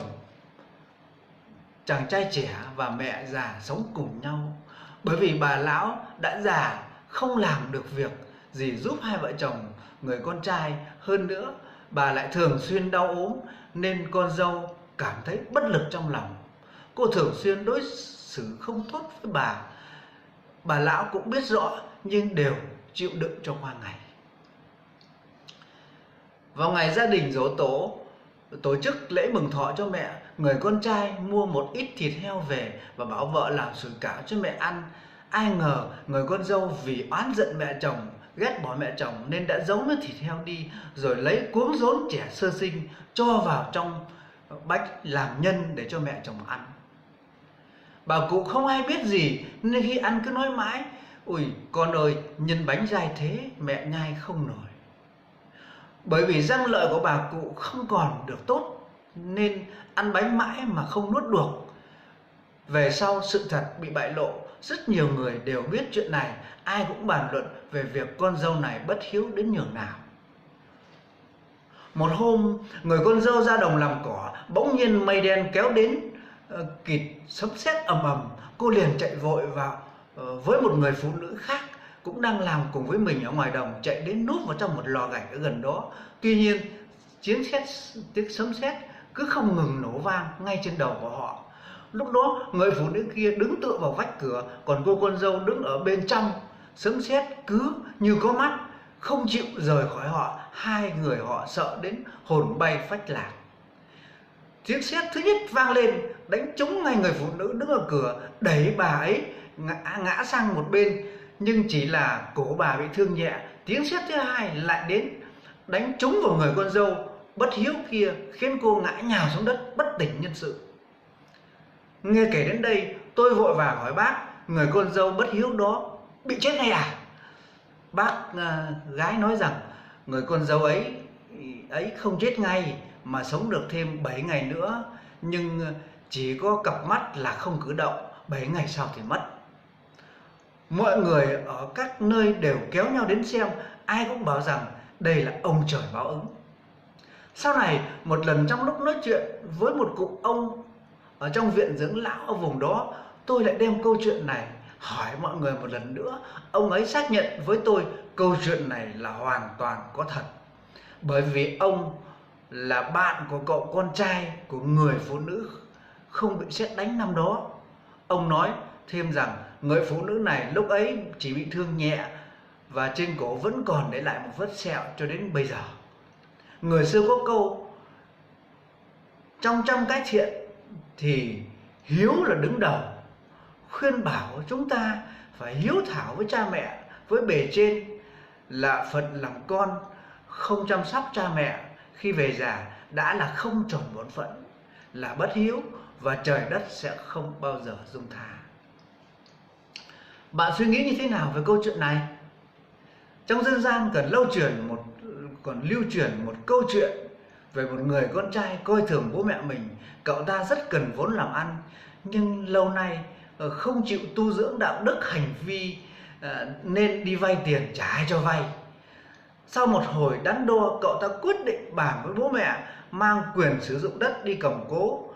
Speaker 1: chàng trai trẻ và mẹ già sống cùng nhau. Bởi vì bà lão đã già không làm được việc gì giúp 2 vợ chồng người con trai, hơn nữa bà lại thường xuyên đau ốm nên con dâu cảm thấy bất lực trong lòng. Cô thường xuyên đối xử không tốt với bà lão cũng biết rõ nhưng đều chịu đựng cho qua ngày. Vào ngày gia đình giỗ tổ chức lễ mừng thọ cho mẹ, người con trai mua một ít thịt heo về và bảo vợ làm sủi cảo cho mẹ ăn. Ai ngờ người con dâu vì oán giận mẹ chồng, ghét bỏ mẹ chồng nên đã giấu nó thịt heo đi, rồi lấy cuống rốn trẻ sơ sinh cho vào trong bánh làm nhân để cho mẹ chồng ăn. Bà cụ không ai biết gì nên khi ăn cứ nói mãi: "Ui con ơi, nhân bánh dai thế mẹ nhai không nổi." Bởi vì răng lợi của bà cụ không còn được tốt nên ăn bánh mãi mà không nuốt được. Về sau sự thật bị bại lộ, rất nhiều người đều biết chuyện này, ai cũng bàn luận về việc con dâu này bất hiếu đến nhường nào. Một hôm, người con dâu ra đồng làm cỏ, bỗng nhiên mây đen kéo đến kịt sấm sét ầm ầm. Cô liền chạy vội vào với một người phụ nữ khác cũng đang làm cùng với mình ở ngoài đồng, chạy đến núp vào trong một lò gạch ở gần đó. Tuy nhiên tiếng sấm sét cứ không ngừng nổ vang ngay trên đầu của họ. Lúc đó người phụ nữ kia đứng tựa vào vách cửa, còn cô con dâu đứng ở bên trong. Sấm sét cứ như có mắt, không chịu rời khỏi họ. Hai người họ sợ đến hồn bay phách lạc. Tiếng sét thứ nhất vang lên, đánh trúng ngay người phụ nữ đứng ở cửa, đẩy bà ấy ngã sang một bên, nhưng chỉ là cổ bà bị thương nhẹ. Tiếng sét thứ hai lại đến, đánh trúng vào người con dâu bất hiếu kia, khiến cô ngã nhào xuống đất bất tỉnh nhân sự. Nghe kể đến đây, tôi vội vàng hỏi bác: "Người con dâu bất hiếu đó bị chết ngay à?" Bác gái nói rằng người con dâu ấy không chết ngay mà sống được thêm 7 ngày nữa, nhưng chỉ có cặp mắt là không cử động, 7 ngày sau thì mất. Mọi người ở các nơi đều kéo nhau đến xem, ai cũng bảo rằng đây là ông trời báo ứng. Sau này, một lần trong lúc nói chuyện với một cụ ông ở trong viện dưỡng lão ở vùng đó, tôi lại đem câu chuyện này hỏi mọi người một lần nữa. Ông ấy xác nhận với tôi câu chuyện này là hoàn toàn có thật. Bởi vì ông là bạn của cậu con trai của người phụ nữ không bị sét đánh năm đó. Ông nói thêm rằng người phụ nữ này lúc ấy chỉ bị thương nhẹ và trên cổ vẫn còn để lại một vết sẹo cho đến bây giờ. Người xưa có câu trong trăm cái thiện thì hiếu là đứng đầu, khuyên bảo chúng ta phải hiếu thảo với cha mẹ, với bề trên, là phận làm con không chăm sóc cha mẹ khi về già đã là không tròn bổn phận, là bất hiếu, và trời đất sẽ không bao giờ dung tha. Bạn suy nghĩ như thế nào về câu chuyện này? Trong dân gian còn lưu truyền một câu chuyện về một người con trai coi thường bố mẹ mình. Cậu ta rất cần vốn làm ăn, nhưng lâu nay không chịu tu dưỡng đạo đức hành vi, nên đi vay tiền chả ai cho vay. Sau một hồi đắn đo, cậu ta quyết định bàn với bố mẹ mang quyền sử dụng đất đi cầm cố.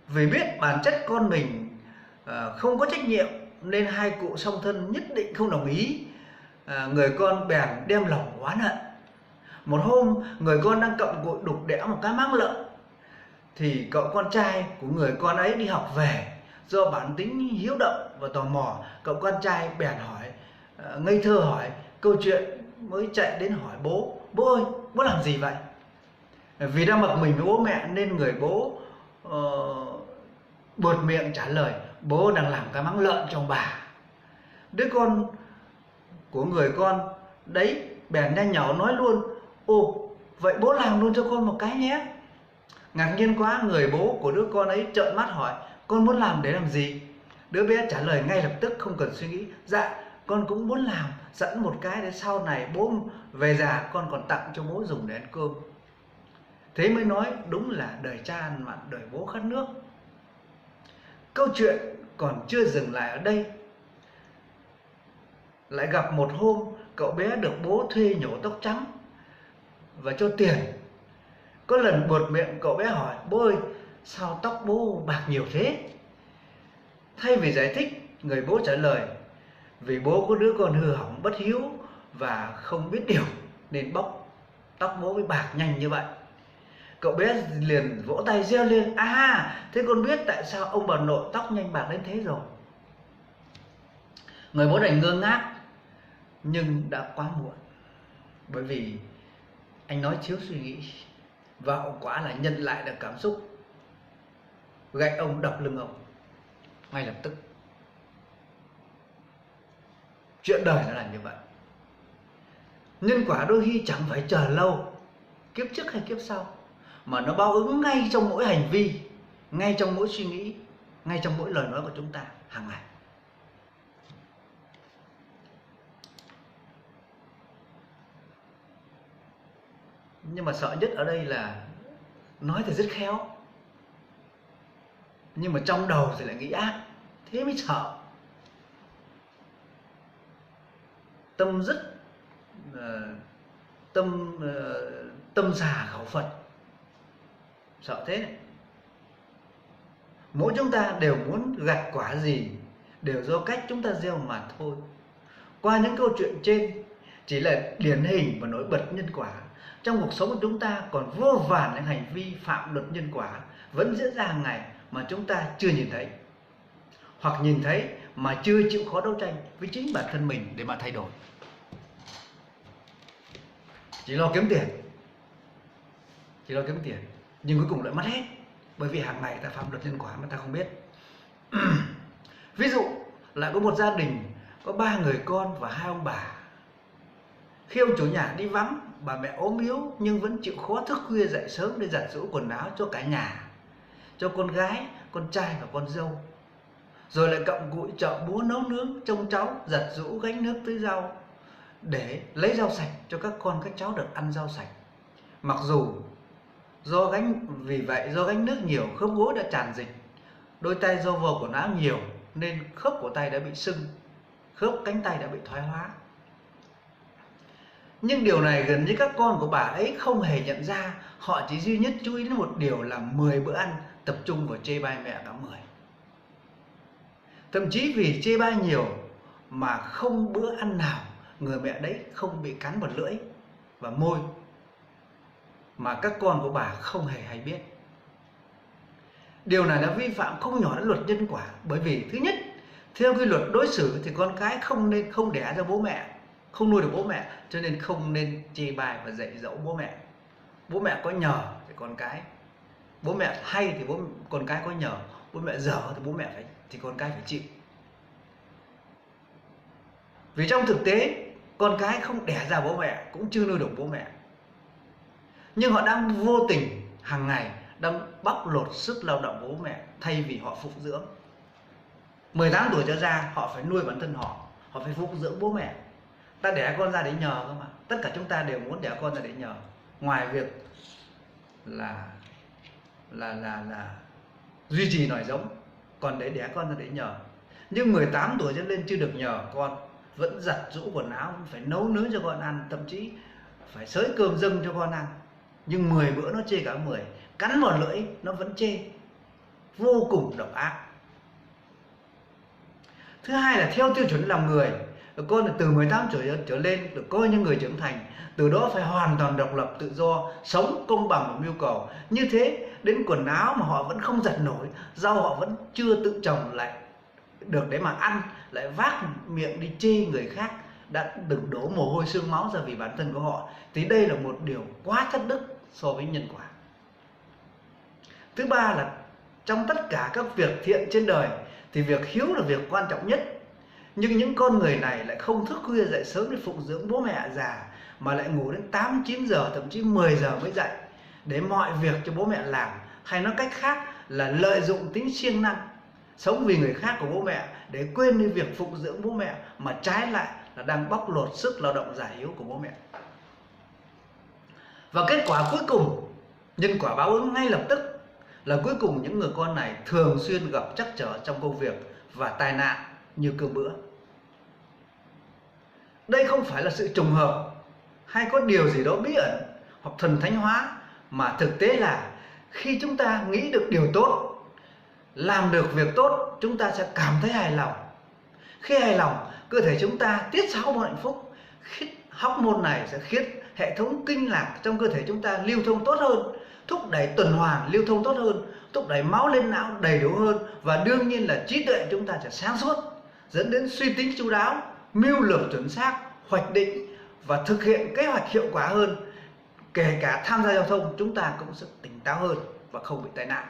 Speaker 1: Vì biết bản chất con mình không có trách nhiệm nên hai cụ song thân nhất định không đồng ý. Người con bèn đem lòng oán hận. Một hôm, người con đang cặm cụi đục đẽo một cái máng lợn thì cậu con trai của người con ấy đi học về. Do bản tính hiếu động và tò mò, cậu con trai bèn ngây thơ hỏi câu chuyện, mới chạy đến hỏi bố: bố ơi, bố làm gì vậy? Vì đang bực mình với bố mẹ nên người bố buột miệng trả lời: bố đang làm cái máng lợn cho ông bà. Đứa con của người con đấy bèn nhanh nhỏ nói luôn: ồ, vậy bố làm luôn cho con một cái nhé. Ngạc nhiên quá, người bố của đứa con ấy trợn mắt hỏi: con muốn làm để làm gì? Đứa bé trả lời ngay lập tức không cần suy nghĩ: dạ, con cũng muốn làm sẵn một cái để sau này bố về già con còn tặng cho bố dùng để ăn cơm. Thế mới nói đúng là đời cha ăn mặn, đời bố khát nước. Câu chuyện còn chưa dừng lại ở đây. Lại gặp một hôm, cậu bé được bố thuê nhổ tóc trắng và cho tiền. Có lần buột miệng, cậu bé hỏi: bố ơi, sao tóc bố bạc nhiều thế? Thay vì giải thích, người bố trả lời: vì bố có đứa con hư hỏng bất hiếu và không biết điều nên tóc bố mới bạc nhanh như vậy. Cậu bé liền vỗ tay reo lên: thế con biết tại sao ông bà nội tóc nhanh bạc đến thế rồi. Người bố đành ngơ ngác, nhưng đã quá muộn, bởi vì anh nói thiếu suy nghĩ, và hậu quả là nhận lại được cảm xúc, gạch ông đập lưng ông ngay lập tức. Chuyện đời nó là như vậy. Nhân quả đôi khi chẳng phải chờ lâu, kiếp trước hay kiếp sau, mà nó báo ứng ngay trong mỗi hành vi, ngay trong mỗi suy nghĩ, ngay trong mỗi lời nói của chúng ta hàng ngày. Nhưng mà sợ nhất ở đây là nói thì rất khéo, nhưng mà trong đầu thì lại nghĩ ác, thế mới sợ. Tâm xà khẩu Phật, sợ thế này. Mỗi chúng ta đều muốn gặt quả gì đều do cách chúng ta gieo mà thôi. Qua những câu chuyện trên chỉ là điển hình và nổi bật nhân quả. Trong cuộc sống của chúng ta còn vô vàn những hành vi phạm luật nhân quả vẫn diễn ra hàng ngày mà chúng ta chưa nhìn thấy, hoặc nhìn thấy mà chưa chịu khó đấu tranh với chính bản thân mình để mà thay đổi. Chỉ lo kiếm tiền, nhưng cuối cùng lại mất hết, bởi vì hàng ngày ta phạm luật nhân quả mà ta không biết. Ví dụ lại có một gia đình có 3 người con và 2 ông bà. Khi ông chủ nhà đi vắng, bà mẹ ốm yếu nhưng vẫn chịu khó thức khuya dậy sớm để giặt giũ quần áo cho cả nhà, cho con gái, con trai và con dâu. Rồi lại cặm cụi chợ búa nấu nướng, trông cháu, giặt giũ, gánh nước tưới rau để lấy rau sạch cho các con các cháu được ăn rau sạch. Mặc dù vì vậy do gánh nước nhiều, khớp gối đã tràn dịch, đôi tay do vào quần áo nhiều nên khớp của tay đã bị sưng, khớp cánh tay đã bị thoái hóa. Nhưng điều này gần như các con của bà ấy không hề nhận ra. Họ chỉ duy nhất chú ý đến một điều là 10 bữa ăn, tập trung vào chê bai mẹ cả 10. Thậm chí vì chê bai nhiều mà không bữa ăn nào người mẹ đấy không bị cắn vào lưỡi và môi, mà các con của bà không hề hay biết. Điều này đã vi phạm không nhỏ đến luật nhân quả, bởi vì thứ nhất, theo quy luật đối xử thì con cái không đẻ ra bố mẹ, không nuôi được bố mẹ, cho nên không nên chê bai và dạy dỗ bố mẹ. bố mẹ có nhờ thì con cái, bố mẹ hay thì con cái có nhờ, bố mẹ dở thì con cái phải chịu. Vì trong thực tế con cái không đẻ ra bố mẹ, cũng chưa nuôi được bố mẹ, nhưng họ đang vô tình hàng ngày đang bóc lột sức lao động của bố mẹ thay vì họ phụng dưỡng. 18 tuổi trở ra họ phải nuôi bản thân họ phải phụng dưỡng bố mẹ. Ta đẻ con ra để nhờ cơ mà, tất cả chúng ta đều muốn đẻ con ra để nhờ, ngoài việc là duy trì nòi giống, còn để đẻ con ra để nhờ. Nhưng 18 tuổi trở lên chưa được nhờ con, vẫn giặt giũ quần áo, phải nấu nướng cho con ăn, thậm chí phải xới cơm dâng cho con ăn, nhưng 10 bữa nó chê cả 10, cắn vào lưỡi nó vẫn chê, vô cùng độc ác. Thứ hai là theo tiêu chuẩn làm người, con là từ 18 tuổi trở lên được coi như người trưởng thành, từ đó phải hoàn toàn độc lập tự do, sống công bằng và mưu cầu. Như thế đến quần áo mà họ vẫn không giặt nổi, rau họ vẫn chưa tự trồng lại được để mà ăn, lại vác miệng đi chê người khác đã từng đổ mồ hôi xương máu ra vì bản thân của họ, thì đây là một điều quá thất đức so với nhân quả. Thứ ba là trong tất cả các việc thiện trên đời thì việc hiếu là việc quan trọng nhất, nhưng những con người này lại không thức khuya dậy sớm để phụng dưỡng bố mẹ già, mà lại ngủ đến 8-9 giờ, thậm chí 10 giờ mới dậy để mọi việc cho bố mẹ làm, hay nói cách khác là lợi dụng tính siêng năng, sống vì người khác của bố mẹ để quên đi việc phụng dưỡng bố mẹ, mà trái lại là đang bóc lột sức lao động giải hiếu của bố mẹ. Và kết quả cuối cùng, nhân quả báo ứng ngay lập tức, là cuối cùng những người con này thường xuyên gặp trắc trở trong công việc và tai nạn như cơm bữa. Đây không phải là sự trùng hợp hay có điều gì đó bí ẩn hoặc thần thánh hóa, mà thực tế là khi chúng ta nghĩ được điều tốt, làm được việc tốt, chúng ta sẽ cảm thấy hài lòng. Khi hài lòng, cơ thể chúng ta tiết ra hormone hạnh phúc. Hormone này sẽ khiến hệ thống kinh lạc trong cơ thể chúng ta lưu thông tốt hơn, thúc đẩy tuần hoàn lưu thông tốt hơn, thúc đẩy máu lên não đầy đủ hơn, và đương nhiên là trí tuệ chúng ta sẽ sáng suốt, dẫn đến suy tính chu đáo, mưu lược chuẩn xác, hoạch định và thực hiện kế hoạch hiệu quả hơn. Kể cả tham gia giao thông, chúng ta cũng sẽ tỉnh táo hơn và không bị tai nạn.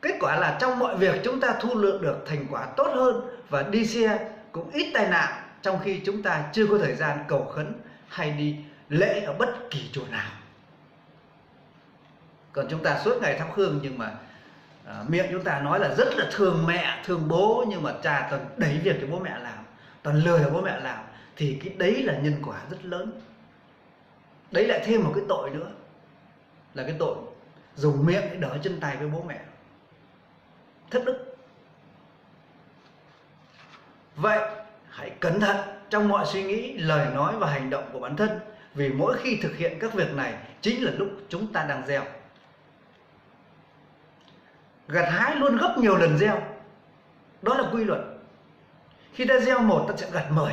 Speaker 1: Kết quả là trong mọi việc chúng ta thu lượng được thành quả tốt hơn, và đi xe cũng ít tai nạn, trong khi chúng ta chưa có thời gian cầu khấn hay đi lễ ở bất kỳ chùa nào. Còn chúng ta suốt ngày thắp hương, nhưng mà miệng chúng ta nói là rất là thương mẹ, thương bố, nhưng mà cha toàn đẩy việc cho bố mẹ làm, toàn lười bố mẹ làm, thì cái đấy là nhân quả rất lớn. Đấy lại thêm một cái tội nữa, là cái tội dùng miệng để đỡ chân tay với bố mẹ, thất đức. Vậy hãy cẩn thận trong mọi suy nghĩ, lời nói và hành động của bản thân, vì mỗi khi thực hiện các việc này chính là lúc chúng ta đang gieo. Gặt hái luôn gấp nhiều lần gieo, đó là quy luật. Khi ta gieo 1, ta sẽ gặt 10,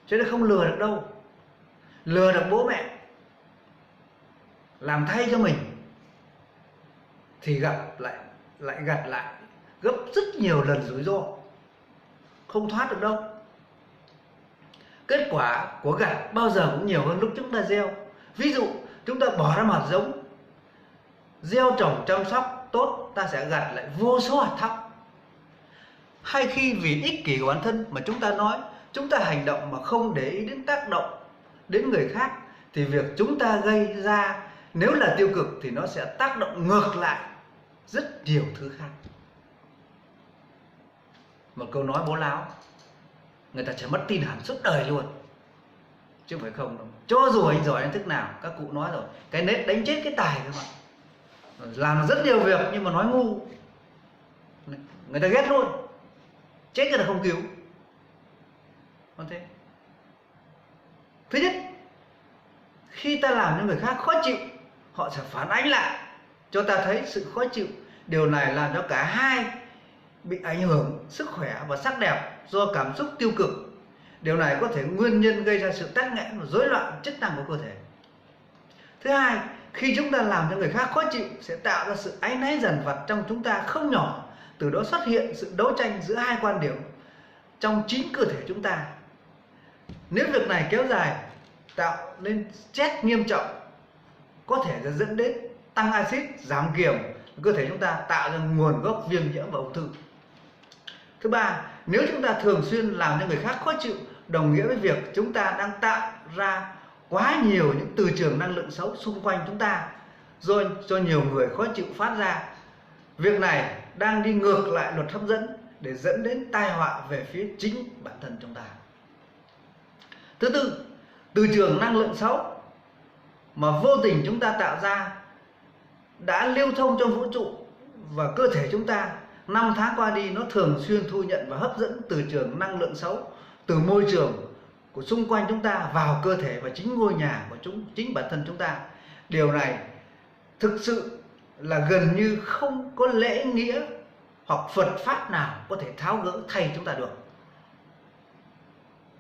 Speaker 1: cho nên không lừa được đâu. Lừa được bố mẹ làm thay cho mình thì lại gặt lại gấp rất nhiều lần rủi ro, không thoát được đâu. Kết quả của gặt bao giờ cũng nhiều hơn lúc chúng ta gieo. Ví dụ chúng ta bỏ ra hạt giống, gieo trồng chăm sóc tốt, ta sẽ gặt lại vô số hạt thóc. Hay khi vì ích kỷ của bản thân mà chúng ta hành động mà không để ý đến tác động đến người khác, thì việc chúng ta gây ra nếu là tiêu cực thì nó sẽ tác động ngược lại rất nhiều thứ khác. Một câu nói bố láo, người ta sẽ mất tin hẳn suốt đời luôn, chứ không phải không đâu. Cho dù anh giỏi đến thức nào, các cụ nói rồi, cái nết đánh chết cái tài các bạn. Làm rất nhiều việc nhưng mà nói ngu, người ta ghét luôn, chết người ta không cứu. Còn thế, thứ nhất, khi ta làm cho người khác khó chịu, họ sẽ phản ánh lại cho ta thấy sự khó chịu. Điều này làm cho cả hai bị ảnh hưởng sức khỏe và sắc đẹp do cảm xúc tiêu cực. Điều này có thể nguyên nhân gây ra sự tắc nghẽn và rối loạn chức năng của cơ thể. Thứ hai, khi chúng ta làm cho người khác khó chịu sẽ tạo ra sự áy náy dằn vặt trong chúng ta không nhỏ. Từ đó xuất hiện sự đấu tranh giữa hai quan điểm trong chính cơ thể chúng ta. Nếu việc này kéo dài tạo nên stress nghiêm trọng, có thể là dẫn đến tăng axit, giảm kiềm cơ thể chúng ta, tạo ra nguồn gốc viêm nhiễm và ung thư. Thứ ba, nếu chúng ta thường xuyên làm cho người khác khó chịu, đồng nghĩa với việc chúng ta đang tạo ra quá nhiều những từ trường năng lượng xấu xung quanh chúng ta, do nhiều người khó chịu phát ra. Việc này đang đi ngược lại luật hấp dẫn để dẫn đến tai họa về phía chính bản thân chúng ta. Thứ tư, từ trường năng lượng xấu mà vô tình chúng ta tạo ra đã lưu thông trong vũ trụ và cơ thể chúng ta. Năm tháng qua đi, nó thường xuyên thu nhận và hấp dẫn từ trường năng lượng xấu từ môi trường của xung quanh chúng ta vào cơ thể và chính ngôi nhà của chính bản thân chúng ta. Điều này thực sự là gần như không có lễ nghĩa hoặc Phật pháp nào có thể tháo gỡ thay chúng ta được.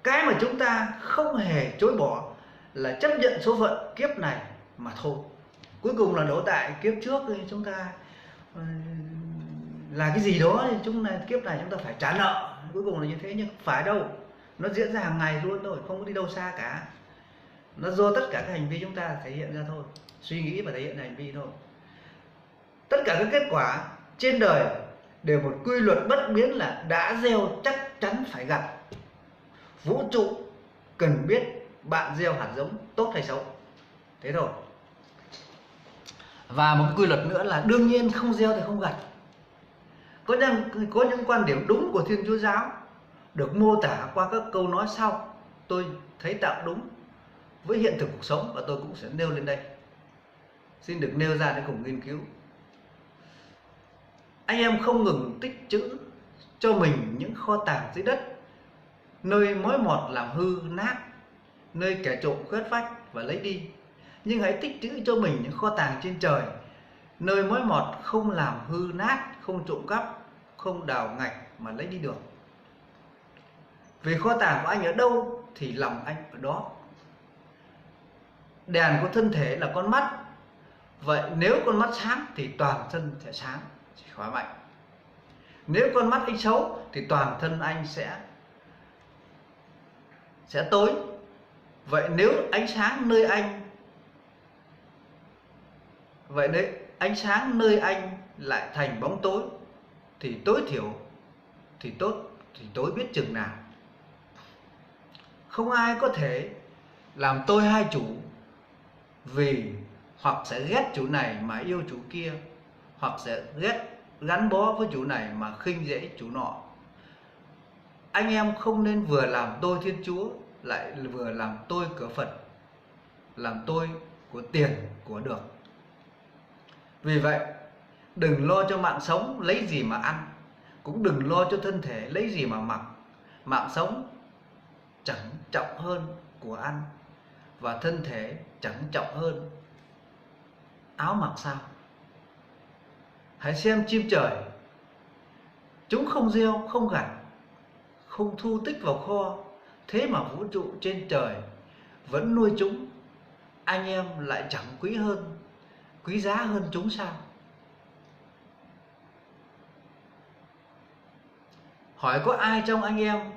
Speaker 1: Cái mà chúng ta không hề chối bỏ là chấp nhận số phận kiếp này mà thôi. Cuối cùng là đổ tại kiếp trước thì chúng ta là cái gì đó, kiếp này chúng ta phải trả nợ. Cuối cùng là như thế, nhưng không phải đâu. Nó diễn ra hàng ngày luôn thôi, không có đi đâu xa cả. Nó do tất cả các hành vi chúng ta thể hiện ra thôi, suy nghĩ và thể hiện hành vi thôi. Tất cả các kết quả trên đời đều một quy luật bất biến là đã gieo chắc chắn phải gặt. Vũ trụ cần biết bạn gieo hạt giống tốt hay xấu, thế thôi. Và một quy luật nữa là đương nhiên không gieo thì không gặt. Có những quan điểm đúng của Thiên Chúa Giáo được mô tả qua các câu nói sau, tôi thấy tạo đúng với hiện thực cuộc sống và tôi cũng sẽ nêu lên đây. Xin được nêu ra để cùng nghiên cứu. Anh em không ngừng tích trữ cho mình những kho tàng dưới đất, nơi mối mọt làm hư nát, nơi kẻ trộm quét phách và lấy đi. Nhưng hãy tích trữ cho mình những kho tàng trên trời, nơi mối mọt không làm hư nát, không trộm cắp, không đào ngạch mà lấy đi được. Vì kho tàng của anh ở đâu thì lòng anh ở đó. Đèn của thân thể là con mắt. Vậy nếu con mắt sáng thì toàn thân sẽ sáng, sẽ khỏe mạnh. Nếu con mắt anh xấu thì toàn thân anh sẽ tối. Vậy nếu ánh sáng nơi anh lại thành bóng tối thì tối thiểu thì tối biết chừng nào. Không ai có thể làm tôi hai chủ, vì hoặc sẽ ghét chủ này mà yêu chủ kia, hoặc sẽ gắn bó với chủ này mà khinh dễ chủ nọ. Anh em không nên vừa làm tôi Thiên Chúa lại vừa làm tôi cửa Phật, làm tôi của tiền của được. Vì vậy, đừng lo cho mạng sống lấy gì mà ăn, cũng đừng lo cho thân thể lấy gì mà mặc. Mạng sống chẳng trọng hơn của ăn, và thân thể chẳng trọng hơn áo mặc sao. Hãy xem chim trời, chúng không gieo, không gặt, không thu tích vào kho, thế mà vũ trụ trên trời vẫn nuôi chúng. Anh em lại chẳng quý giá hơn chúng sao? Hỏi có ai trong anh em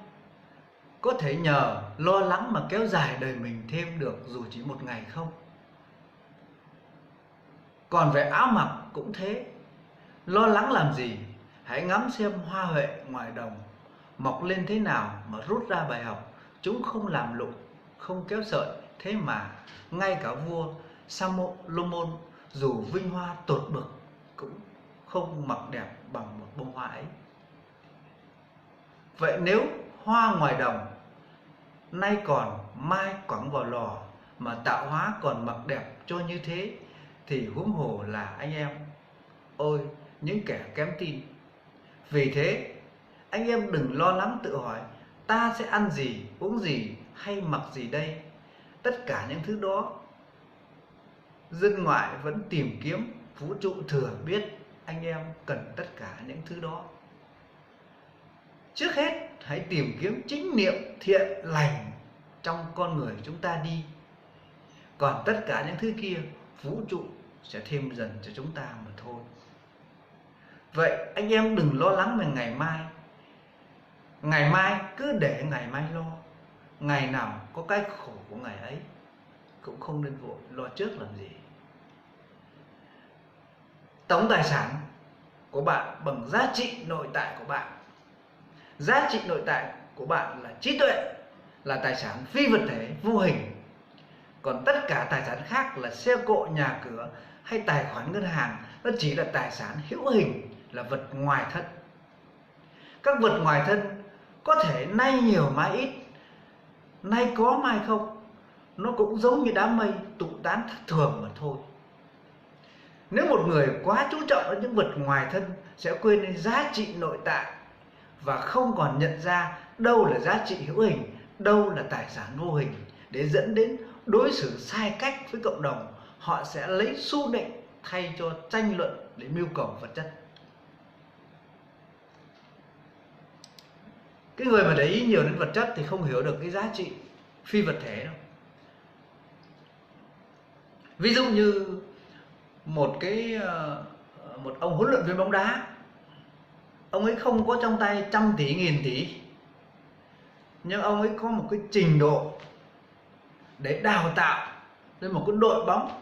Speaker 1: có thể nhờ lo lắng mà kéo dài đời mình thêm được dù chỉ một ngày không? Còn về áo mặc cũng thế. Lo lắng làm gì? Hãy ngắm xem hoa huệ ngoài đồng mọc lên thế nào mà rút ra bài học. Chúng không làm lụng, không kéo sợi, thế mà ngay cả vua Salomon dù vinh hoa tột bực cũng không mặc đẹp bằng một bông hoa ấy. Vậy nếu hoa ngoài đồng nay còn mai quẳng vào lò mà tạo hóa còn mặc đẹp cho như thế, thì huống hồ là anh em. Ôi những kẻ kém tin. Vì thế anh em đừng lo lắng tự hỏi ta sẽ ăn gì, uống gì hay mặc gì đây. Tất cả những thứ đó dân ngoại vẫn tìm kiếm, vũ trụ thừa biết anh em cần tất cả những thứ đó. Trước hết hãy tìm kiếm chính niệm thiện lành trong con người chúng ta đi. Còn tất cả những thứ kia vũ trụ sẽ thêm dần cho chúng ta mà thôi. Vậy anh em đừng lo lắng về ngày mai. Ngày mai cứ để ngày mai lo. Ngày nào có cái khổ của ngày ấy. cũng không nên vội lo trước làm gì. Tổng tài sản của bạn bằng giá trị nội tại của bạn. Giá trị nội tại của bạn là trí tuệ, là tài sản phi vật thể vô hình. Còn tất cả tài sản khác là xe cộ, nhà cửa hay tài khoản ngân hàng, nó chỉ là tài sản hữu hình, là vật ngoài thân. Các vật ngoài thân có thể nay nhiều mai ít, nay có mai không, nó cũng giống như đám mây tụ tán thất thường mà thôi. Nếu một người quá chú trọng đến những vật ngoài thân sẽ quên đi giá trị nội tại và không còn nhận ra đâu là giá trị hữu hình, đâu là tài sản vô hình, để dẫn đến đối xử sai cách với cộng đồng. Họ sẽ lấy xu định thay cho tranh luận để mưu cầu vật chất. Cái người mà để ý nhiều đến vật chất thì không hiểu được cái giá trị phi vật thể đâu. Ví dụ như một ông huấn luyện viên bóng đá, ông ấy không có trong tay trăm tỷ nghìn tỷ, nhưng ông ấy có một cái trình độ để đào tạo lên một cái đội bóng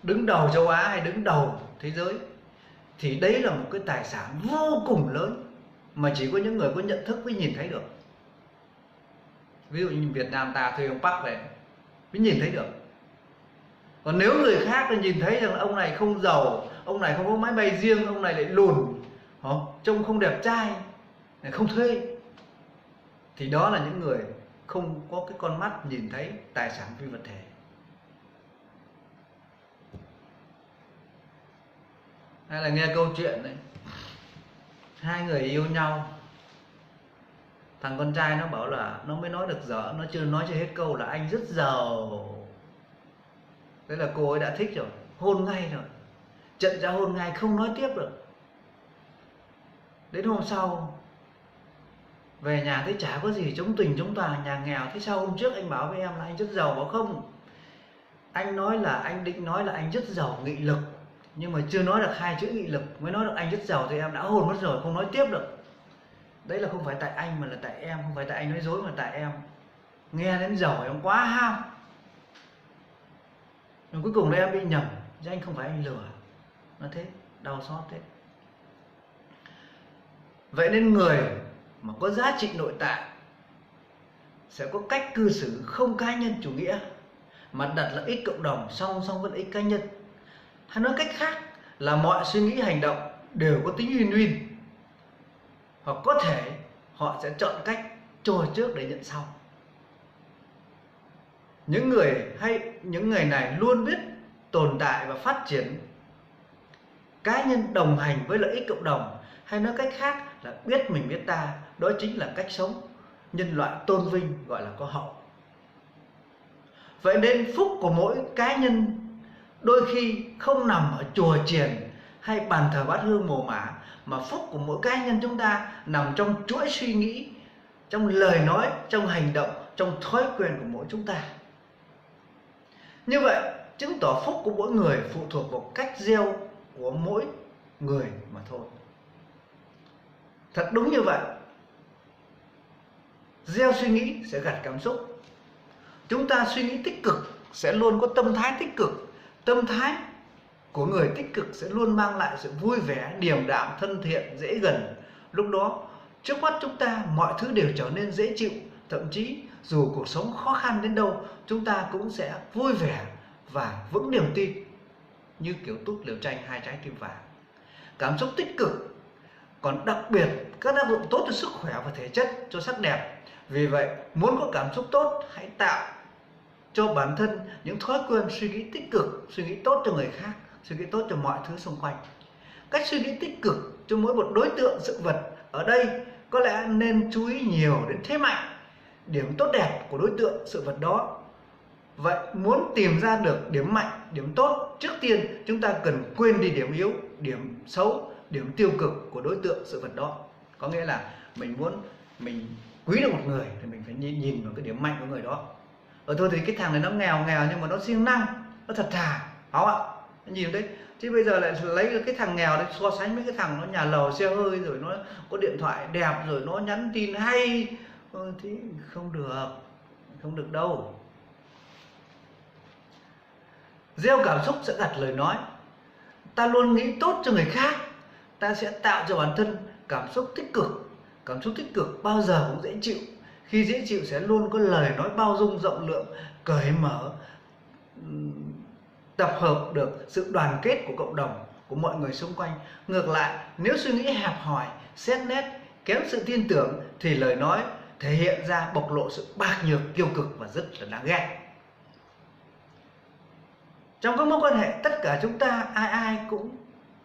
Speaker 1: đứng đầu châu Á hay đứng đầu thế giới, thì đấy là một cái tài sản vô cùng lớn mà chỉ có những người có nhận thức mới nhìn thấy được. Ví dụ như Việt Nam ta thuê ông Park về mới nhìn thấy được. Còn nếu người khác thì nhìn thấy rằng ông này không giàu, ông này không có máy bay riêng, ông này lại lùn, trông không đẹp trai, không thuê, thì đó là những người không có cái con mắt nhìn thấy tài sản phi vật thể. Hay là nghe câu chuyện này, hai người yêu nhau, thằng con trai nó bảo là nó mới nói được giờ, nó chưa nói cho hết câu là anh rất giàu. Thế là cô ấy đã thích rồi, hôn ngay rồi, trận ra hôn ngay, không nói tiếp được. Đến hôm sau về nhà thấy chả có gì chống tình chống tà, nhà nghèo. Thế sao hôm trước anh bảo với em là anh rất giàu? Bảo không, anh nói là anh định nói là anh rất giàu nghị lực, nhưng mà chưa nói được hai chữ nghị lực, mới nói được anh rất giàu thì em đã hôn mất rồi, không nói tiếp được. Đấy là không phải tại anh mà là tại em, không phải tại anh nói dối mà tại em. Nghe đến giàu em quá ham, nhưng cuối cùng là em bị nhầm, chứ anh không phải anh lừa. Nó thế, đau xót thế. Vậy nên người mà có giá trị nội tại sẽ có cách cư xử không cá nhân chủ nghĩa, mà đặt lợi ích cộng đồng song song với lợi ích cá nhân. Hay nói cách khác là mọi suy nghĩ hành động đều có tính win-win, hoặc có thể họ sẽ chọn cách cho trước để nhận sau. Những người này luôn biết tồn tại và phát triển cá nhân đồng hành với lợi ích cộng đồng. Hay nói cách khác là biết mình biết ta, đó chính là cách sống nhân loại tôn vinh, gọi là có hậu. Vậy nên phúc của mỗi cá nhân đôi khi không nằm ở chùa chiền hay bàn thờ bát hương mồ mả, mà phúc của mỗi cá nhân chúng ta nằm trong chuỗi suy nghĩ, trong lời nói, trong hành động, trong thói quen của mỗi chúng ta. Như vậy chứng tỏ phúc của mỗi người phụ thuộc vào cách gieo của mỗi người mà thôi. Thật đúng như vậy. Gieo suy nghĩ sẽ gặt cảm xúc. Chúng ta suy nghĩ tích cực sẽ luôn có tâm thái tích cực. Tâm thái của người tích cực sẽ luôn mang lại sự vui vẻ, điềm đạm, thân thiện, dễ gần. Lúc đó trước mắt chúng ta mọi thứ đều trở nên dễ chịu. Thậm chí dù cuộc sống khó khăn đến đâu, chúng ta cũng sẽ vui vẻ và vững niềm tin, như kiểu Tút Liều Tranh 2 trái tim vàng. Cảm xúc tích cực còn đặc biệt các tác dụng tốt cho sức khỏe và thể chất, cho sắc đẹp. Vì vậy muốn có cảm xúc tốt, hãy tạo cho bản thân những thói quen suy nghĩ tích cực, suy nghĩ tốt cho người khác, suy nghĩ tốt cho mọi thứ xung quanh. Cách suy nghĩ tích cực cho mỗi một đối tượng sự vật ở đây có lẽ nên chú ý nhiều đến thế mạnh, điểm tốt đẹp của đối tượng sự vật đó. Vậy muốn tìm ra được điểm mạnh, điểm tốt, trước tiên chúng ta cần quên đi điểm yếu, điểm xấu, điểm tiêu cực của đối tượng sự vật đó. Có nghĩa là mình quý được một người thì mình phải nhìn vào cái điểm mạnh của người đó. Thôi thì cái thằng này nó nghèo nhưng mà nó siêng năng, nó thật thà, không ạ? Nhìn đấy. Chứ bây giờ lại lấy cái thằng nghèo đấy so sánh với cái thằng nó nhà lầu xe hơi, rồi nó có điện thoại đẹp, rồi nó nhắn tin hay, thì không được đâu. Gieo cảm xúc sẽ gặt lời nói. Ta luôn nghĩ tốt cho người khác, ta sẽ tạo cho bản thân cảm xúc tích cực. Cảm xúc tích cực bao giờ cũng dễ chịu. Khi dễ chịu sẽ luôn có lời nói bao dung rộng lượng, cởi mở, tập hợp được sự đoàn kết của cộng đồng, của mọi người xung quanh. Ngược lại, nếu suy nghĩ hẹp hòi, xét nét, kém sự tin tưởng thì lời nói thể hiện ra bộc lộ sự bạc nhược, kiêu cực và rất là đáng ghét. Trong các mối quan hệ, tất cả chúng ta ai cũng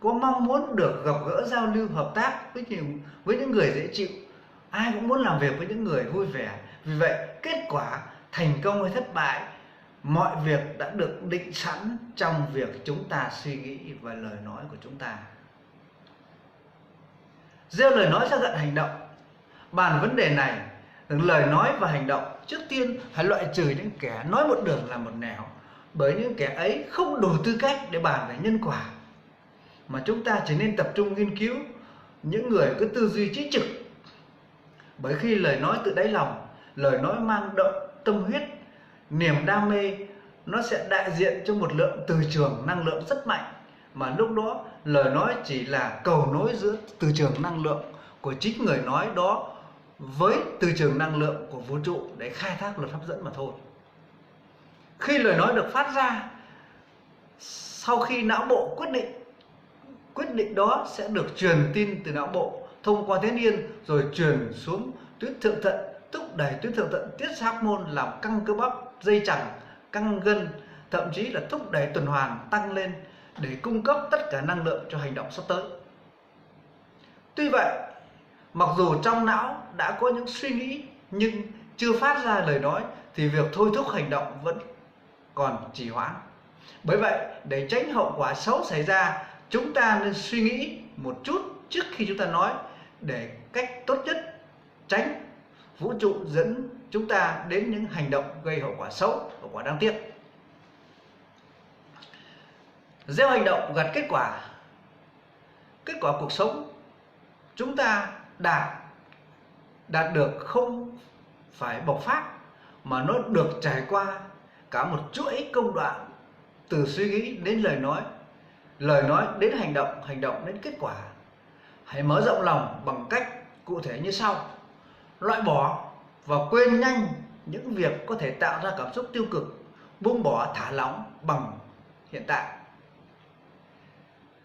Speaker 1: có mong muốn được gặp gỡ, giao lưu, hợp tác với những người dễ chịu. Ai cũng muốn làm việc với những người vui vẻ. Vì vậy, kết quả thành công hay thất bại, mọi việc đã được định sẵn trong việc chúng ta suy nghĩ và lời nói của chúng ta. Gieo lời nói ra gặt hành động. Bàn vấn đề này, lời nói và hành động, trước tiên hãy loại trừ những kẻ nói một đường làm một nẻo, bởi những kẻ ấy không đủ tư cách để bàn về nhân quả. Mà chúng ta chỉ nên tập trung nghiên cứu những người có tư duy trí trực. Bởi khi lời nói từ đáy lòng, lời nói mang đậm tâm huyết, niềm đam mê, nó sẽ đại diện cho một lượng từ trường năng lượng rất mạnh. Mà lúc đó lời nói chỉ là cầu nối giữa từ trường năng lượng của chính người nói đó với từ trường năng lượng của vũ trụ để khai thác luật hấp dẫn mà thôi. Khi lời nói được phát ra, sau khi não bộ quyết định đó sẽ được truyền tin từ não bộ thông qua tuyến yên, rồi truyền xuống tuyến thượng thận, thúc đẩy tuyến thượng thận tiết ra hormone làm căng cơ bắp, dây chằng, căng gân, thậm chí là thúc đẩy tuần hoàn tăng lên để cung cấp tất cả năng lượng cho hành động sắp tới. Tuy vậy, mặc dù trong não đã có những suy nghĩ nhưng chưa phát ra lời nói thì việc thôi thúc hành động vẫn còn trì hoãn. Bởi vậy, để tránh hậu quả xấu xảy ra, chúng ta nên suy nghĩ một chút trước khi chúng ta nói, để cách tốt nhất tránh vũ trụ dẫn chúng ta đến những hành động gây hậu quả xấu, hậu quả đáng tiếc. Gieo hành động gặt kết quả. Kết quả cuộc sống chúng ta đạt được không phải bộc phát, mà nó được trải qua cả một chuỗi công đoạn, từ suy nghĩ đến lời nói đến hành động đến kết quả. Hãy mở rộng lòng bằng cách cụ thể như sau: loại bỏ và quên nhanh những việc có thể tạo ra cảm xúc tiêu cực, buông bỏ thả lỏng bằng hiện tại.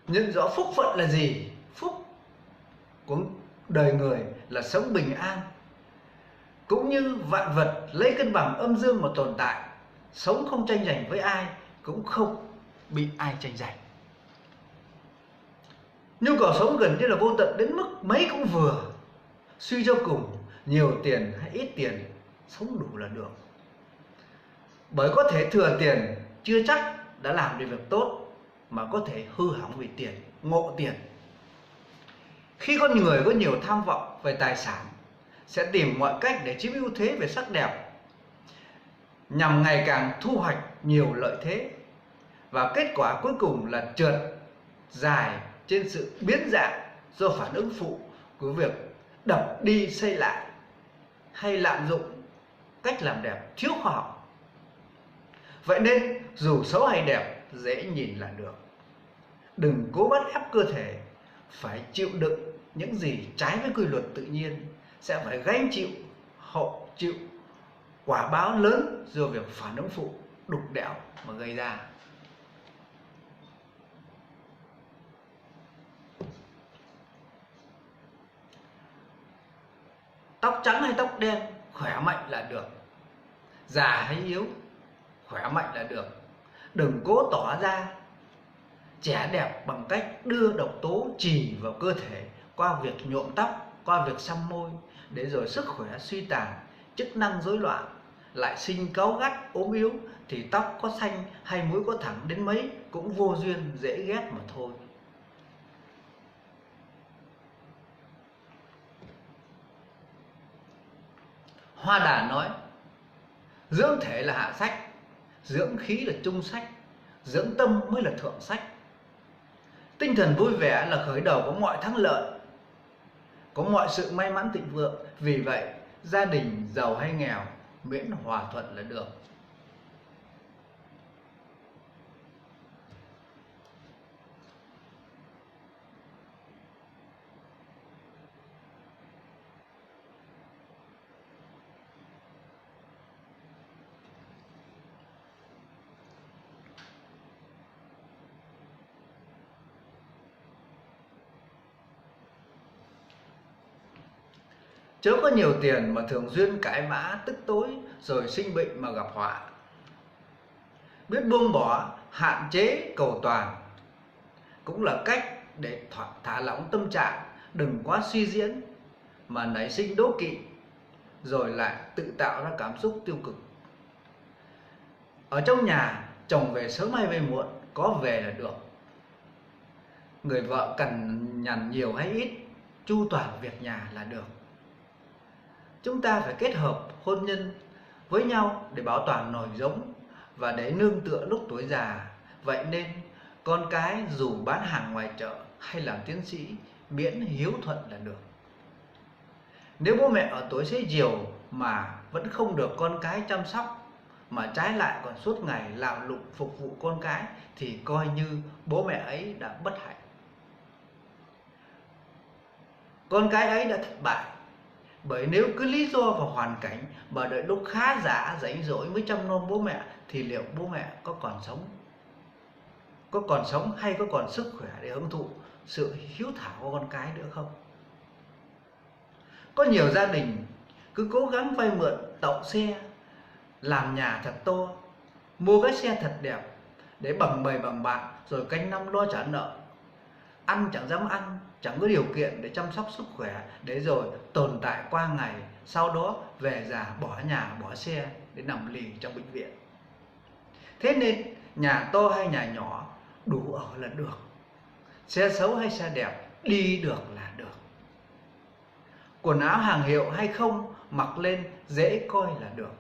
Speaker 1: Nhận rõ phúc phận là gì. Phúc của đời người là sống bình an, cũng như vạn vật lấy cân bằng âm dương mà tồn tại, sống không tranh giành với ai, cũng không bị ai tranh giành. Nhu cầu sống gần như là vô tận, đến mức mấy cũng vừa. Suy cho cùng, nhiều tiền hay ít tiền, sống đủ là được. Bởi có thể thừa tiền chưa chắc đã làm được việc tốt, mà có thể hư hỏng vì tiền, ngộ tiền. Khi con người có nhiều tham vọng về tài sản, sẽ tìm mọi cách để chiếm ưu thế về sắc đẹp, nhằm ngày càng thu hoạch nhiều lợi thế. Và kết quả cuối cùng là trượt dài trên sự biến dạng do phản ứng phụ của việc đập đi xây lại, hay lạm dụng cách làm đẹp thiếu khoa học. Vậy nên dù xấu hay đẹp, dễ nhìn là được. Đừng cố bắt ép cơ thể phải chịu đựng những gì trái với quy luật tự nhiên, sẽ phải gánh chịu quả báo lớn do việc phản ứng phụ đục đẽo mà gây ra. Tóc trắng hay tóc đen, khỏe mạnh là được. Già hay yếu, khỏe mạnh là được. Đừng cố tỏ ra trẻ đẹp bằng cách đưa độc tố chì vào cơ thể qua việc nhuộm tóc, qua việc xăm môi, để rồi sức khỏe suy tàn, chức năng rối loạn, lại sinh cáu gắt, ốm yếu, thì tóc có xanh hay mũi có thẳng đến mấy cũng vô duyên, dễ ghét mà thôi. Hoa Đà nói: dưỡng thể là hạ sách, dưỡng khí là trung sách, dưỡng tâm mới là thượng sách. Tinh thần vui vẻ là khởi đầu của mọi thắng lợi, có mọi sự may mắn thịnh vượng. Vì vậy, gia đình giàu hay nghèo, miễn hòa thuận là được. Chớ có nhiều tiền mà thường xuyên cãi vã tức tối, rồi sinh bệnh mà gặp họa. Biết buông bỏ, hạn chế cầu toàn cũng là cách để thả lỏng tâm trạng, đừng quá suy diễn mà nảy sinh đố kỵ, rồi lại tự tạo ra cảm xúc tiêu cực. Ở trong nhà, chồng về sớm hay về muộn, có về là được. Người vợ cằn nhằn nhiều hay ít, chu toàn việc nhà là được. Chúng ta phải kết hợp hôn nhân với nhau để bảo toàn nòi giống và để nương tựa lúc tuổi già. Vậy nên con cái dù bán hàng ngoài chợ hay làm tiến sĩ, miễn hiếu thuận là được. Nếu bố mẹ ở tuổi xế chiều mà vẫn không được con cái chăm sóc, mà trái lại còn suốt ngày lạm dụng phục vụ con cái, thì coi như bố mẹ ấy đã bất hạnh. Con cái ấy đã thất bại, bởi nếu cứ lý do và hoàn cảnh mà đợi lúc khá giả rảnh rỗi mới chăm nom bố mẹ, thì liệu bố mẹ có còn sống hay có còn sức khỏe để hưởng thụ sự hiếu thảo của con cái nữa không? Có nhiều gia đình cứ cố gắng vay mượn tậu xe, làm nhà thật to, mua cái xe thật đẹp để bằng bầy bằng bạn, rồi canh năm lo trả nợ. Ăn chẳng dám ăn, chẳng có điều kiện để chăm sóc sức khỏe, để rồi tồn tại qua ngày, sau đó về già bỏ nhà bỏ xe để nằm lì trong bệnh viện. Thế nên nhà to hay nhà nhỏ đủ ở là được, xe xấu hay xe đẹp đi được là được. Quần áo hàng hiệu hay không, mặc lên dễ coi là được.